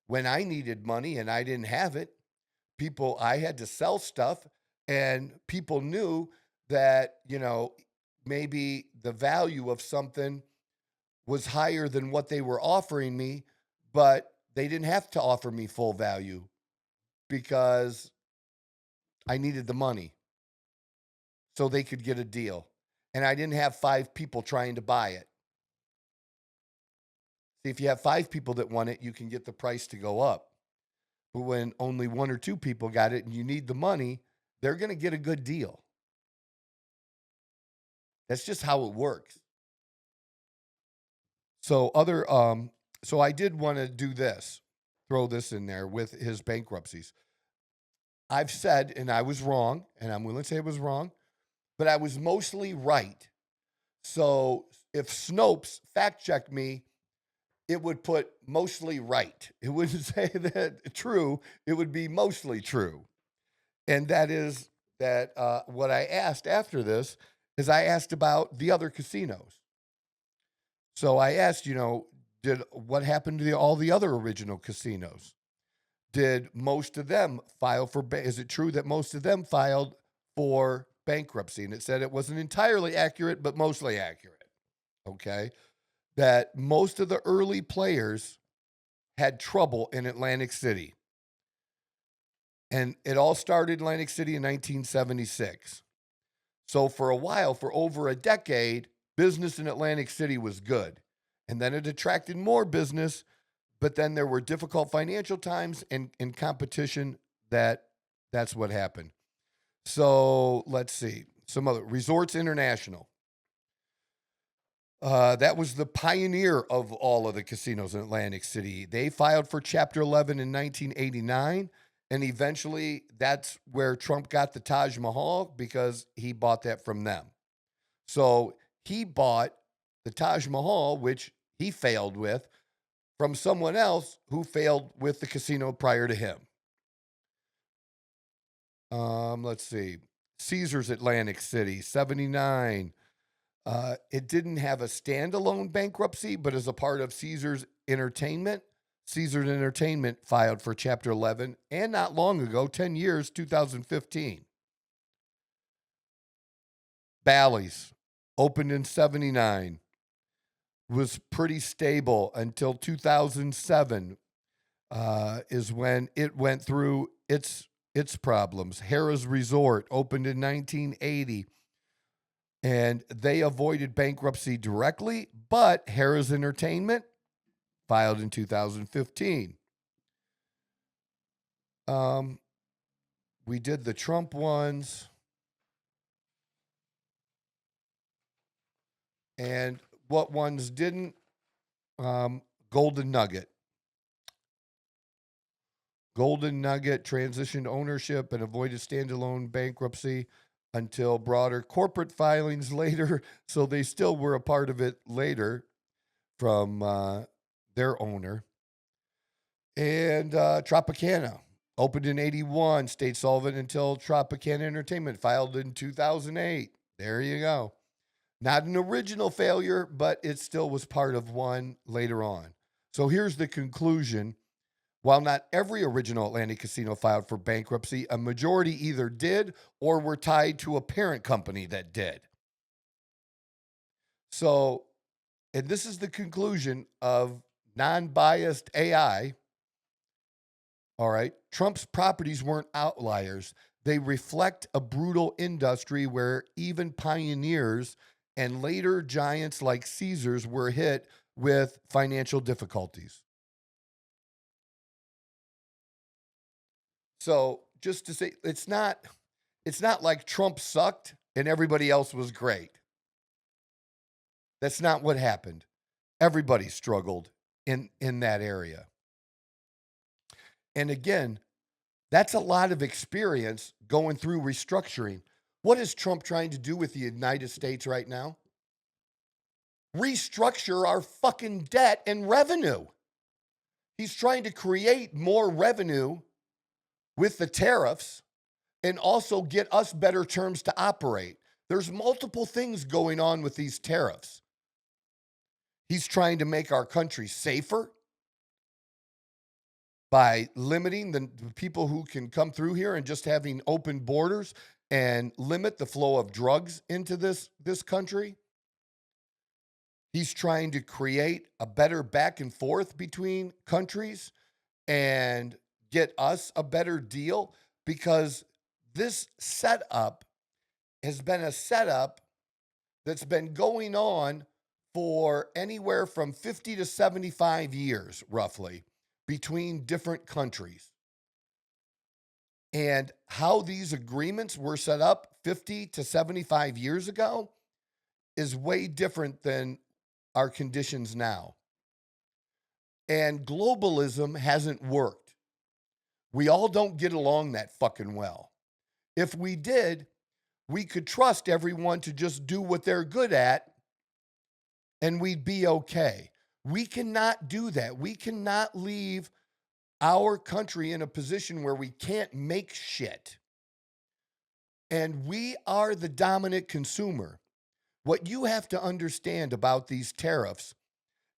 when I needed money and I didn't have it. I had to sell stuff, and people knew that, maybe the value of something was higher than what they were offering me, but they didn't have to offer me full value because I needed the money so they could get a deal. And I didn't have 5 people trying to buy it. See, if you have 5 people that want it, you can get the price to go up. But when only 1 or 2 people got it and you need the money, they're going to get a good deal. That's just how it works. So so I did want to do this, throw this in there with his bankruptcies. I've said, and I was wrong, and I'm willing to say I was wrong, but I was mostly right. So if Snopes fact-checked me, it would put mostly right. It wouldn't say that true. It would be mostly true. And that is that what I asked after this is I asked about the other casinos. So I asked, what happened to all the other original casinos? Did most of them file for, is it true that most of them filed for bankruptcy? And it said it wasn't entirely accurate, but mostly accurate. Okay. That most of the early players had trouble in Atlantic City. And it all started in Atlantic City in 1976. So for a while, for over a decade, business in Atlantic City was good. And then it attracted more business, but then there were difficult financial times and competition. That's what happened. So let's see. Some other Resorts International. That was the pioneer of all of the casinos in Atlantic City. They filed for Chapter 11 in 1989, and eventually that's where Trump got the Taj Mahal because he bought that from them. So he bought the Taj Mahal, which he failed with, from someone else who failed with the casino prior to him. Let's see. Caesars Atlantic City, 79. It didn't have a standalone bankruptcy, but as a part of Caesars Entertainment, Caesars Entertainment filed for Chapter 11, and not long ago, 10 years, 2015. Bally's, opened in 79, was pretty stable until 2007 is when it went through its problems. Harrah's Resort opened in 1980, and they avoided bankruptcy directly, but Harrah's Entertainment filed in 2015. We did the Trump ones. And what ones didn't? Golden Nugget. Golden Nugget transitioned ownership and avoided standalone bankruptcy until broader corporate filings later. So they still were a part of it later from their owner. And Tropicana opened in 81, stayed solvent until Tropicana Entertainment filed in 2008. There you go. Not an original failure, but it still was part of one later on. So here's the conclusion. While not every original Atlantic casino filed for bankruptcy, a majority either did or were tied to a parent company that did. So, and this is the conclusion of non-biased AI. All right. Trump's properties weren't outliers. They reflect a brutal industry where even pioneers and later giants like Caesars were hit with financial difficulties. So just to say, it's not like Trump sucked and everybody else was great. That's not what happened. Everybody struggled in that area. And again, that's a lot of experience going through restructuring. What is Trump trying to do with the United States right now? Restructure our fucking debt and revenue. He's trying to create more revenue with the tariffs and also get us better terms to operate. There's multiple things going on with these tariffs. He's trying to make our country safer by limiting the people who can come through here and just having open borders and limit the flow of drugs into this country. He's trying to create a better back and forth between countries and get us a better deal, because this setup has been a setup that's been going on for anywhere from 50 to 75 years, roughly, between different countries. And how these agreements were set up 50 to 75 years ago is way different than our conditions now. And globalism hasn't worked. We all don't get along that fucking well. If we did, we could trust everyone to just do what they're good at and we'd be okay. We cannot do that. We cannot leave our country in a position where we can't make shit. And we are the dominant consumer. What you have to understand about these tariffs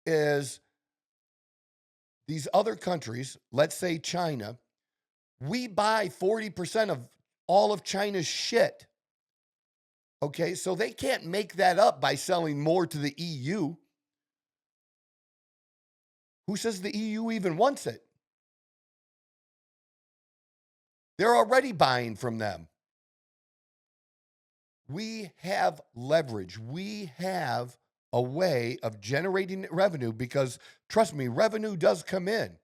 is these other countries, let's say China, we buy 40% of all of China's shit. Okay, so they can't make that up by selling more to the EU. Who says the EU even wants it? They're already buying from them. We have leverage. We have a way of generating revenue because, trust me, revenue does come in.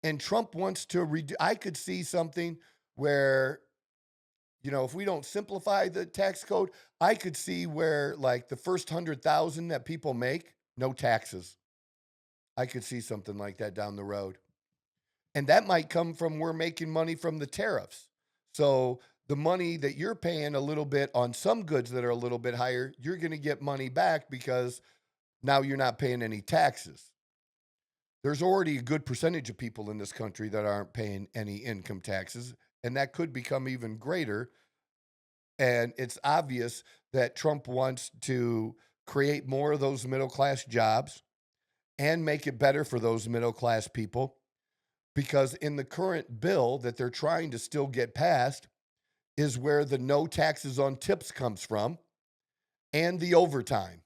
And Trump wants to reduce. I could see something where, you know, if we don't simplify the tax code, I could see where like the first 100,000 that people make, no taxes. I could see something like that down the road. And that might come from we're making money from the tariffs. So the money that you're paying a little bit on some goods that are a little bit higher, you're going to get money back because now you're not paying any taxes. There's already a good percentage of people in this country that aren't paying any income taxes, and that could become even greater. And it's obvious that Trump wants to create more of those middle-class jobs and make it better for those middle-class people, because in the current bill that they're trying to still get passed is where the no taxes on tips comes from. and the overtime.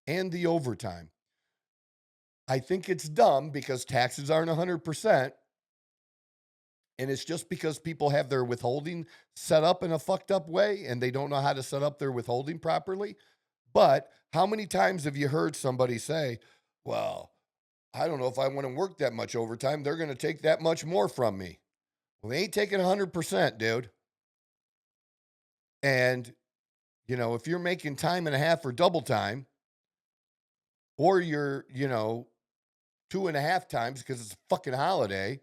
And the overtime. I think it's dumb because taxes aren't 100%. And it's just because people have their withholding set up in a fucked up way and they don't know how to set up their withholding properly. But how many times have you heard somebody say, well, I don't know if I want to work that much overtime. They're going to take that much more from me. Well, they ain't taking 100%, dude. And, you know, if you're making time and a half or double time, or you're, you know, 2.5 times because it's a fucking holiday,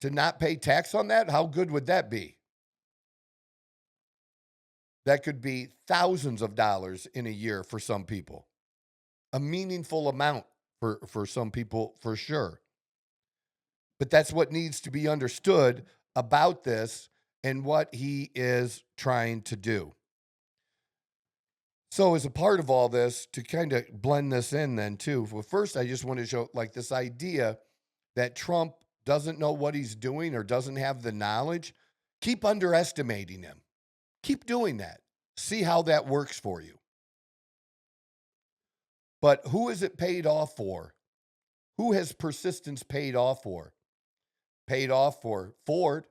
to not pay tax on that, how good would that be? That could be thousands of dollars in a year for some people. A meaningful amount for some people, for sure. But that's what needs to be understood about this and what he is trying to do. So as a part of all this, to kind of blend this in then too, well, first I just want to show like this idea that Trump doesn't know what he's doing or doesn't have the knowledge. Keep underestimating him. Keep doing that. See how that works for you. But who is it paid off for? Who has persistence paid off for? Paid off for Ford,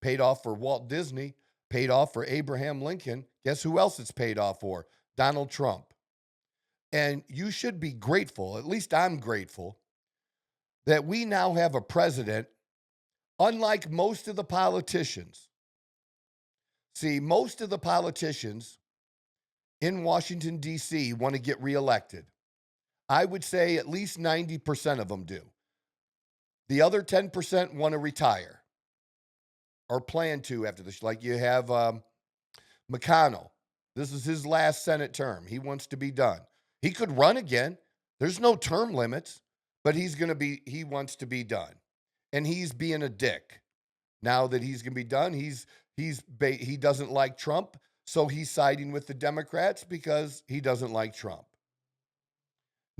paid off for Walt Disney, paid off for Abraham Lincoln. Guess who else it's paid off for? Donald Trump. And you should be grateful, at least I'm grateful, that we now have a president, unlike most of the politicians. See, most of the politicians in Washington, D.C. want to get reelected. I would say at least 90% of them do. The other 10% want to retire or plan to after this. Like you have McConnell. This is his last Senate term. He wants to be done. He could run again. There's no term limits, but he wants to be done. And he's being a dick. Now that he's going to be done, he doesn't like Trump, so he's siding with the Democrats because he doesn't like Trump.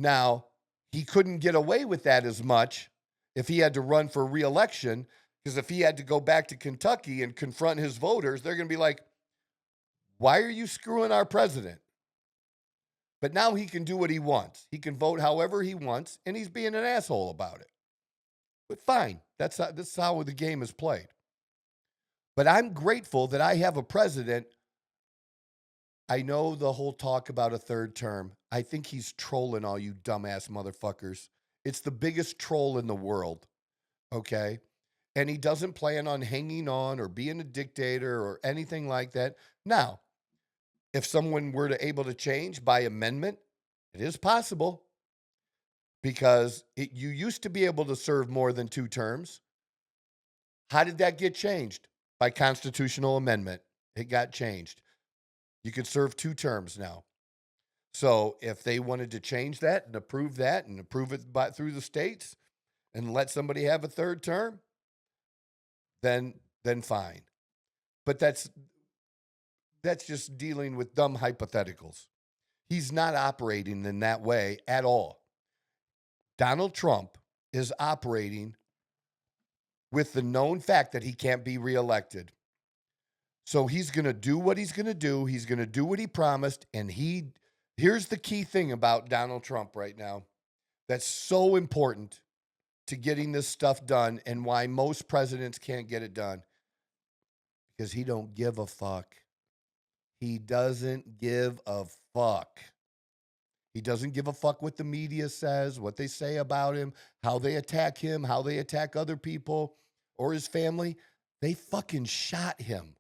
Now, he couldn't get away with that as much if he had to run for re-election, because if he had to go back to Kentucky and confront his voters, they're going to be like, why are you screwing our president? But now he can do what he wants. He can vote however he wants, and he's being an asshole about it. But fine, that's how the game is played. But I'm grateful that I have a president. I know the whole talk about a third term. I think he's trolling all you dumbass motherfuckers. It's the biggest troll in the world, okay? And he doesn't plan on hanging on or being a dictator or anything like that. Now, if someone were able to change by amendment, it is possible, because you used to be able to serve more than 2 terms. How did that get changed? By constitutional amendment. It got changed. You could serve 2 terms now. So if they wanted to change that and approve it through the states and let somebody have a 3rd term, then fine. But that's just dealing with dumb hypotheticals. He's not operating in that way at all. Donald Trump is operating with the known fact that he can't be reelected. So he's going to do what he's going to do. He's going to do what he promised. And here's the key thing about Donald Trump right now that's so important to getting this stuff done, and why most presidents can't get it done. Because he don't give a fuck. He doesn't give a fuck. He doesn't give a fuck what the media says, what they say about him, how they attack him, how they attack other people or his family. They fucking shot him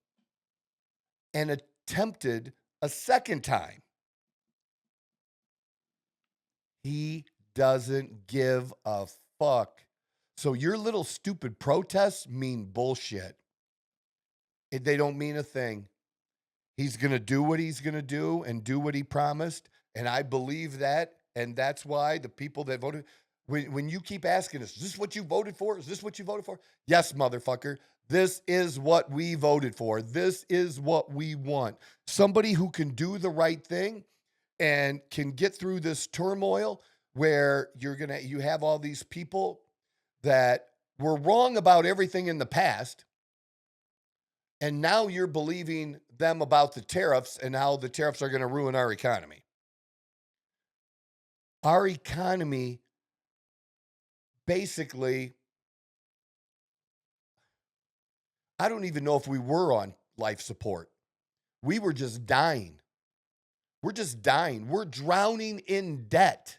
and attempted a second time. He doesn't give a fuck. So your little stupid protests mean bullshit. They don't mean a thing. He's going to do what he's going to do and do what he promised. And I believe that. And that's why the people that voted, when you keep asking us, is this what you voted for? Is this what you voted for? Yes, motherfucker. This is what we voted for. This is what we want. Somebody who can do the right thing and can get through this turmoil where you have all these people that were wrong about everything in the past And now you're believing them about the tariffs and how the tariffs are going to ruin our economy. Our economy basically, I don't even know if we were on life support. We were just dying. We're just dying. We're drowning in debt.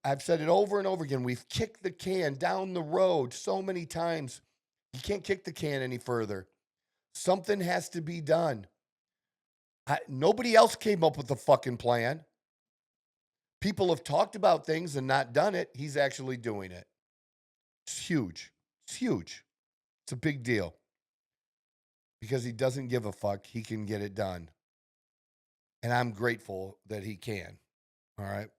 I've said it over and over again. We've kicked the can down the road so many times. You can't kick the can any further. Something has to be done. Nobody else came up with the fucking plan. People have talked about things and not done it. He's actually doing it. It's huge. It's huge. It's a big deal. Because he doesn't give a fuck. He can get it done. And I'm grateful that he can. All right.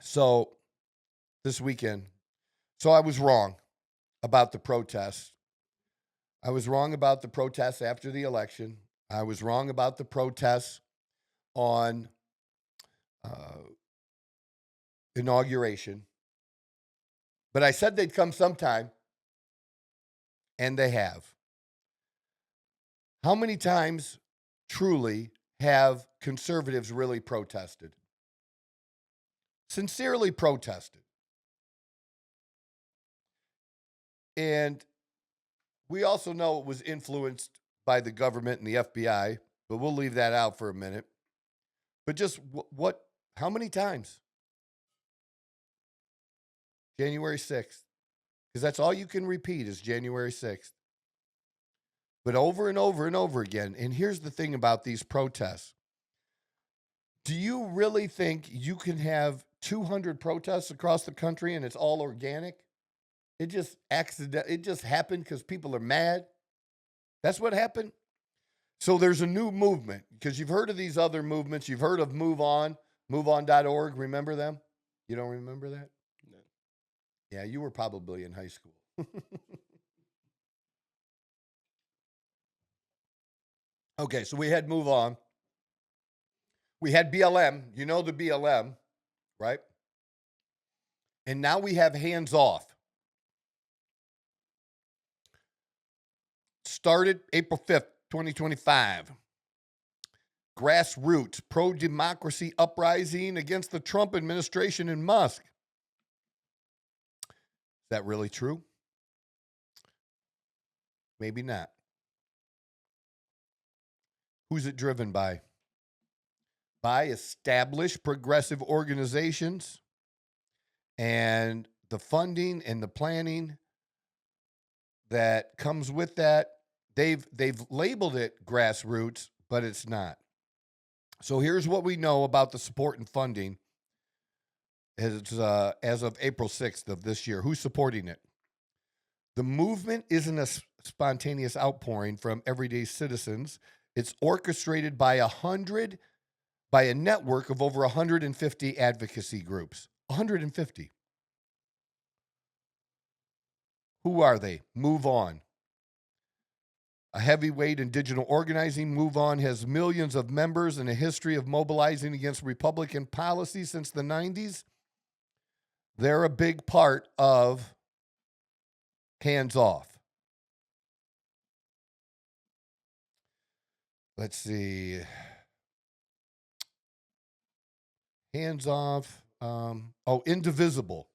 So this weekend, I was wrong about the protests. I was wrong about the protests after the election. I was wrong about the protests on inauguration. But I said they'd come sometime, and they have. How many times truly have conservatives really protested? Sincerely protested. And we also know it was influenced by the government and the FBI, but we'll leave that out for a minute. But just how many times? January 6th. Because that's all you can repeat is January 6th. But over and over and over again. And here's the thing about these protests. Do you really think you can have 200 protests across the country and it's all organic? It just happened because people are mad. That's what happened. So there's a new movement because you've heard of these other movements. You've heard of Move On, moveon.org. Remember them? You don't remember that? No. Yeah, you were probably in high school. Okay, so we had Move On. We had BLM. You know the BLM, right? And now we have Hands Off. Started April 5th, 2025. Grassroots pro-democracy uprising against the Trump administration and Musk. Is that really true? Maybe not. Who's it driven by? By established progressive organizations, and the funding and the planning that comes with that. They've labeled it grassroots, but it's not. So here's what we know about the support and funding as of April 6th of this year. Who's supporting it? The movement isn't a spontaneous outpouring from everyday citizens. It's orchestrated by a network of over 150 advocacy groups. 150. Who are they? Move On. A heavyweight in digital organizing, Move On has millions of members and a history of mobilizing against Republican policy since the 90s. They're a big part of Hands Off. Let's see. Hands Off. Indivisible.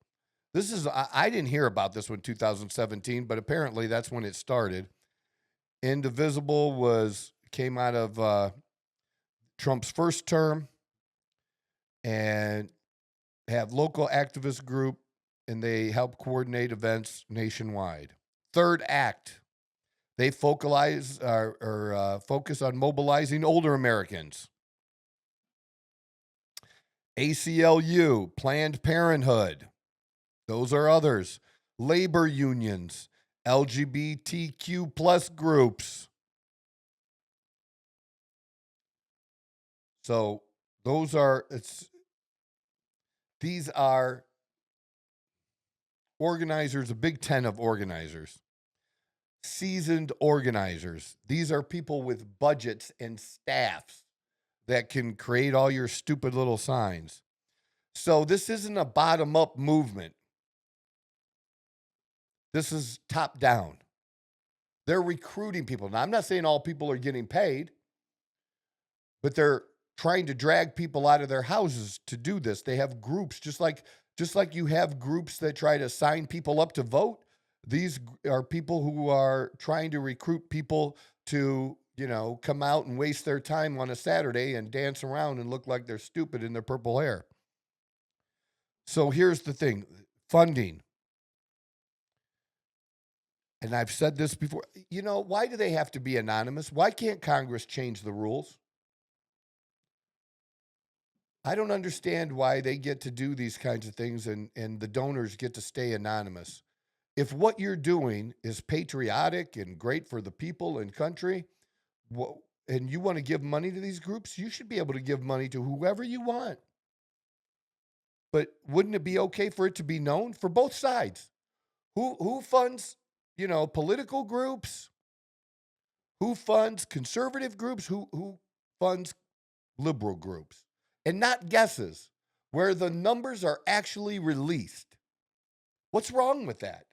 This is, I didn't hear about this one in 2017, but apparently that's when it started. Indivisible came out of Trump's first term and have local activist group, and they help coordinate events nationwide. Third Act. They focus on mobilizing older Americans. ACLU, Planned Parenthood. Those are others. Labor unions, LGBTQ plus groups. So these are organizers, a big 10 of organizers. Seasoned organizers. These are people with budgets and staffs that can create all your stupid little signs. So this isn't a bottom-up movement. This is top-down. They're recruiting people. Now, I'm not saying all people are getting paid, but they're trying to drag people out of their houses to do this. They have groups, just like you have groups that try to sign people up to vote. These are people who are trying to recruit people to, come out and waste their time on a Saturday and dance around and look like they're stupid in their purple hair. So here's the thing, funding. And I've said this before, why do they have to be anonymous? Why can't Congress change the rules? I don't understand why they get to do these kinds of things and the donors get to stay anonymous. If what you're doing is patriotic and great for the people and country, and you want to give money to these groups, you should be able to give money to whoever you want. But wouldn't it be okay for it to be known for both sides? Who funds, political groups? Who funds conservative groups? Who funds liberal groups? And not guesses, where the numbers are actually released. What's wrong with that?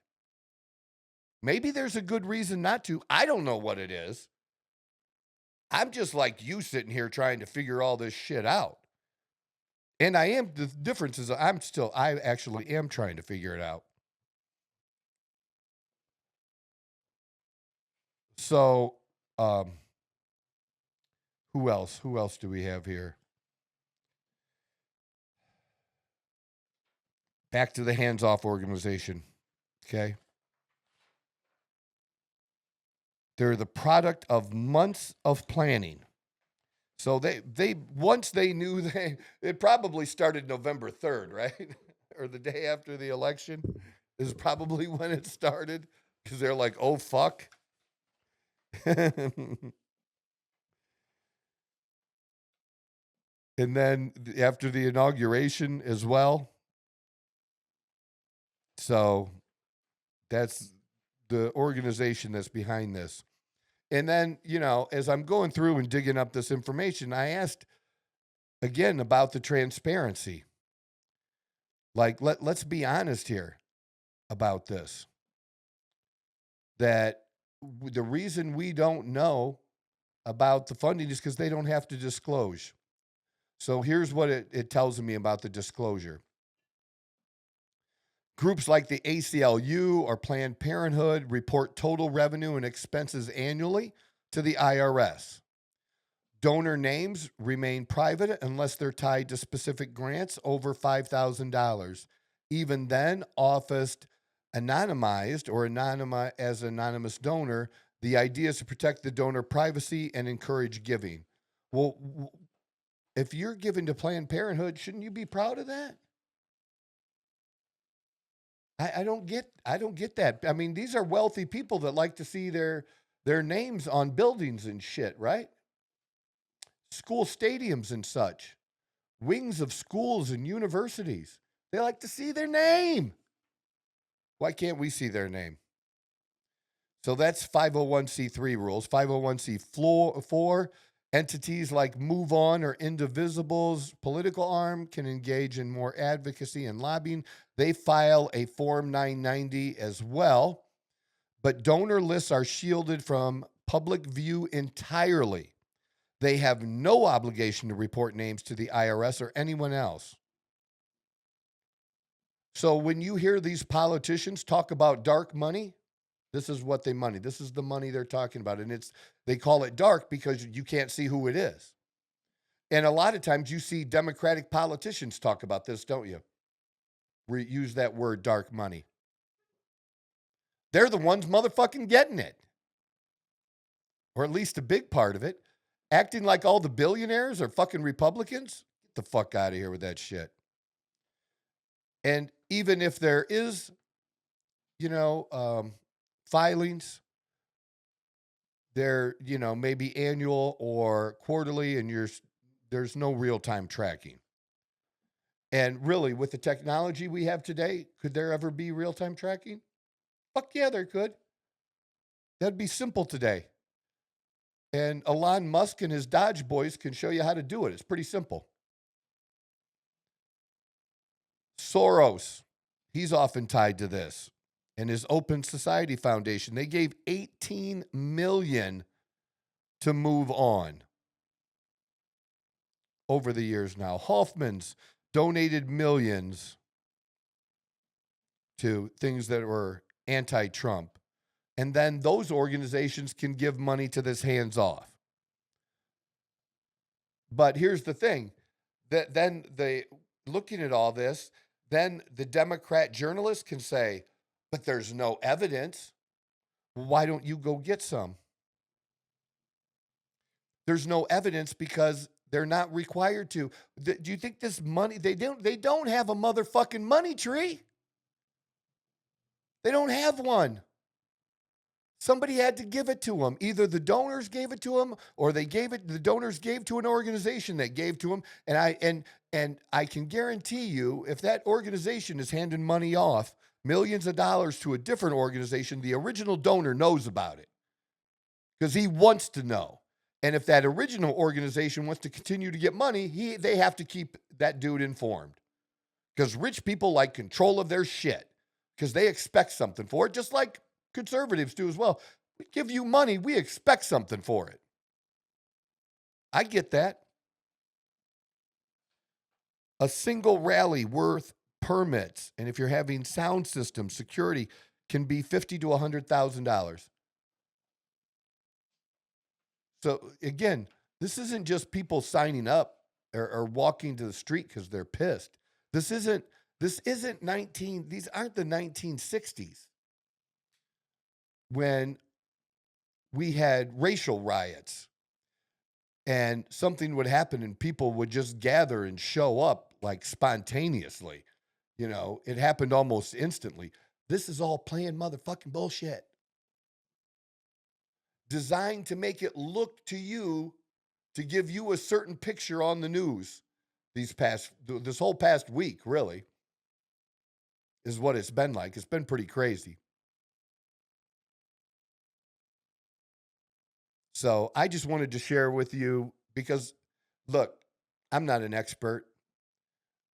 Maybe there's a good reason not to. I don't know what it is. I'm just like you sitting here trying to figure all this shit out. And the difference is I actually am trying to figure it out. So, who else? Who else do we have here? Back to the hands-off organization, okay? They're the product of months of planning. So they once they knew it probably started November 3rd, right? Or the day after the election is probably when it started, because they're like, oh, fuck. And then after the inauguration as well. So that's the organization that's behind this. And then, as I'm going through and digging up this information, I asked again about the transparency. Like, let's be honest here about this. That the reason we don't know about the funding is because they don't have to disclose. So here's what it tells me about the disclosure. Groups like the ACLU or Planned Parenthood report total revenue and expenses annually to the IRS. Donor names remain private unless they're tied to specific grants over $5,000. Even then, officed anonymized or as anonymous donor, the idea is to protect the donor privacy and encourage giving. Well, if you're giving to Planned Parenthood, shouldn't you be proud of that? I don't get that. I mean, these are wealthy people that like to see their names on buildings and shit, right? School stadiums and such. Wings of schools and universities. They like to see their name. Why can't we see their name? So that's 501c3 rules. 501c4 entities like Move On or Indivisibles political arm can engage in more advocacy and lobbying. They file a Form 990 as well, but donor lists are shielded from public view entirely. They have no obligation to report names to the IRS or anyone else. So when you hear these politicians talk about dark money, this is what they money. This is the money they're talking about. And they call it dark because you can't see who it is. And a lot of times you see Democratic politicians talk about this, don't you? Use that word, dark money. They're the ones motherfucking getting it. Or at least a big part of it. Acting like all the billionaires are fucking Republicans. Get the fuck out of here with that shit. And even if there is, filings, they're, maybe annual or quarterly, and there's no real-time tracking. And really, with the technology we have today, could there ever be real-time tracking? Fuck yeah, there could. That'd be simple today. And Elon Musk and his Dodge boys can show you how to do it. It's pretty simple. Soros, he's often tied to this. And his Open Society Foundation, they gave $18 million to move on over the years now. Hoffman's donated millions to things that were anti-Trump. And then those organizations can give money to this hands-off. But here's the thing, that then looking at all this, then the Democrat journalists can say, but there's no evidence. Well, why don't you go get some? There's no evidence because they're not required to. Do you think this money, they don't have a motherfucking money tree. They don't have one. Somebody had to give it to them. Either the donors gave it to them or the donors gave to an organization that gave to them. And I can guarantee you, if that organization is handing money off, millions of dollars to a different organization, the original donor knows about it because he wants to know. And if that original organization wants to continue to get money, they have to keep that dude informed because rich people like control of their shit because they expect something for it, just like conservatives do as well. We give you money, we expect something for it. I get that. A single rally worth permits, and if you're having sound system security, can be $50,000 to $100,000. So again, this isn't just people signing up or walking to the street because they're pissed. These aren't the 1960s when we had racial riots and something would happen and people would just gather and show up like spontaneously. You know, it happened almost instantly. This is all planned motherfucking bullshit. Designed to make it look to you, to give you a certain picture on the news. This whole past week, really, is what it's been like. It's been pretty crazy. So I just wanted to share with you because, look, I'm not an expert.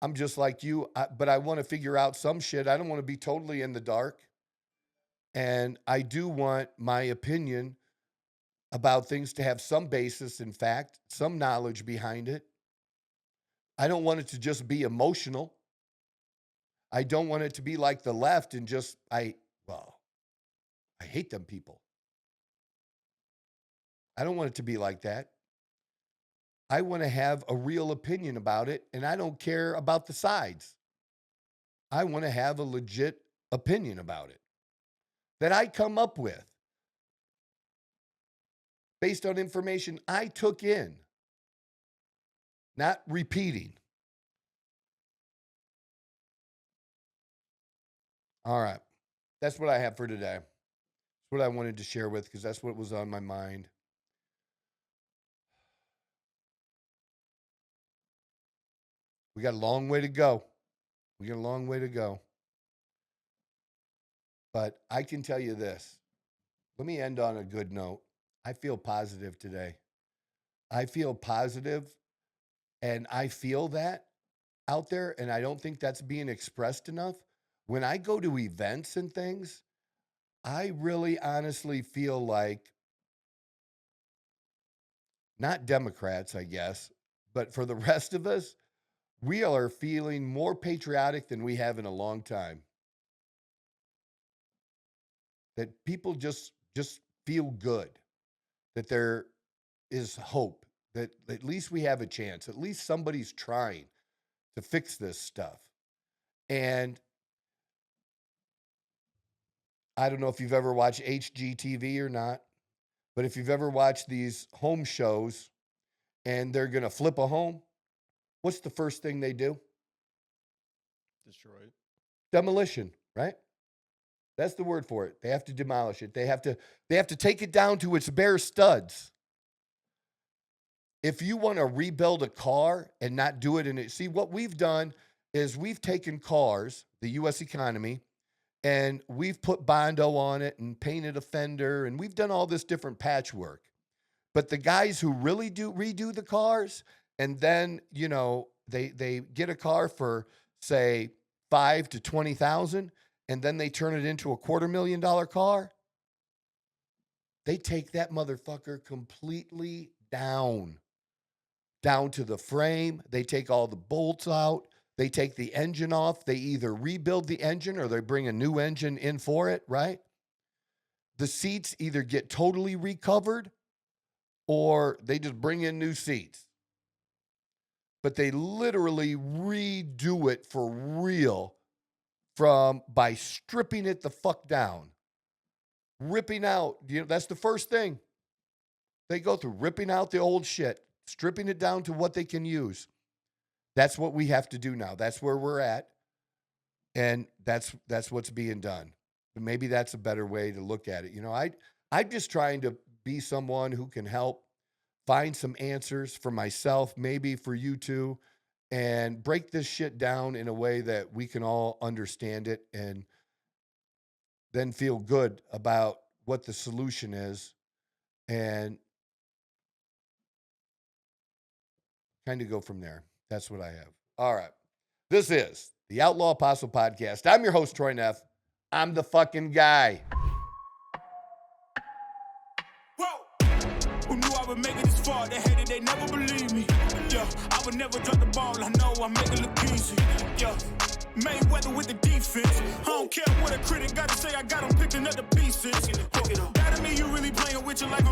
I'm just like you, but I want to figure out some shit. I don't want to be totally in the dark. And I do want my opinion about things to have some basis, in fact, some knowledge behind it. I don't want it to just be emotional. I don't want it to be like the left and just, I hate them people. I don't want it to be like that. I want to have a real opinion about it, and I don't care about the sides. I want to have a legit opinion about it that I come up with based on information I took in, not repeating. All right. That's what I have for today. That's what I wanted to share with because that's what was on my mind. We got a long way to go. But I can tell you this. Let me end on a good note. I feel positive today. I feel positive, and I feel that out there, and I don't think that's being expressed enough. When I go to events and things, I really honestly feel like, not Democrats, I guess, but for the rest of us, we are feeling more patriotic than we have in a long time. That people just feel good, that there is hope, that at least we have a chance, at least somebody's trying to fix this stuff. And I don't know if you've ever watched HGTV or not, but if you've ever watched these home shows and they're going to flip a home, what's the first thing they do? Destroy it. Demolition, right? That's the word for it. They have to demolish it. They have to take it down to its bare studs. If you want to rebuild a car and not do it in it, see what we've done is we've taken cars, the U.S. economy, and we've put Bondo on it and painted a fender, and we've done all this different patchwork. But the guys who really do redo the cars, and then, you know, they get a car for, say, $5,000 to $20,000, and then they turn it into a $250,000 car, they take that motherfucker completely down to the frame. They take all the bolts out. They take the engine off. They either rebuild the engine or they bring a new engine in for it, right? The seats either get totally recovered or they just bring in new seats. But they literally redo it for real by stripping it the fuck down. Ripping out, that's the first thing they go through, ripping out the old shit, stripping it down to what they can use. That's what we have to do now. That's where we're at. And that's what's being done. But maybe that's a better way to look at it. I'm just trying to be someone who can help find some answers for myself, maybe for you too, and break this shit down in a way that we can all understand it and then feel good about what the solution is and kind of go from there. That's what I have. All right. This is the Outlaw Apostle Podcast. I'm your host, Troy Neff. I'm the fucking guy. Whoa! Who knew I would make it this far? They hated, they never believe me. Yeah, I would never drop the ball. I know I make it look easy. Yeah. Mayweather with the defense. I don't care what a critic got to say. I got them picking up the pieces. That to me, you really playing with your life.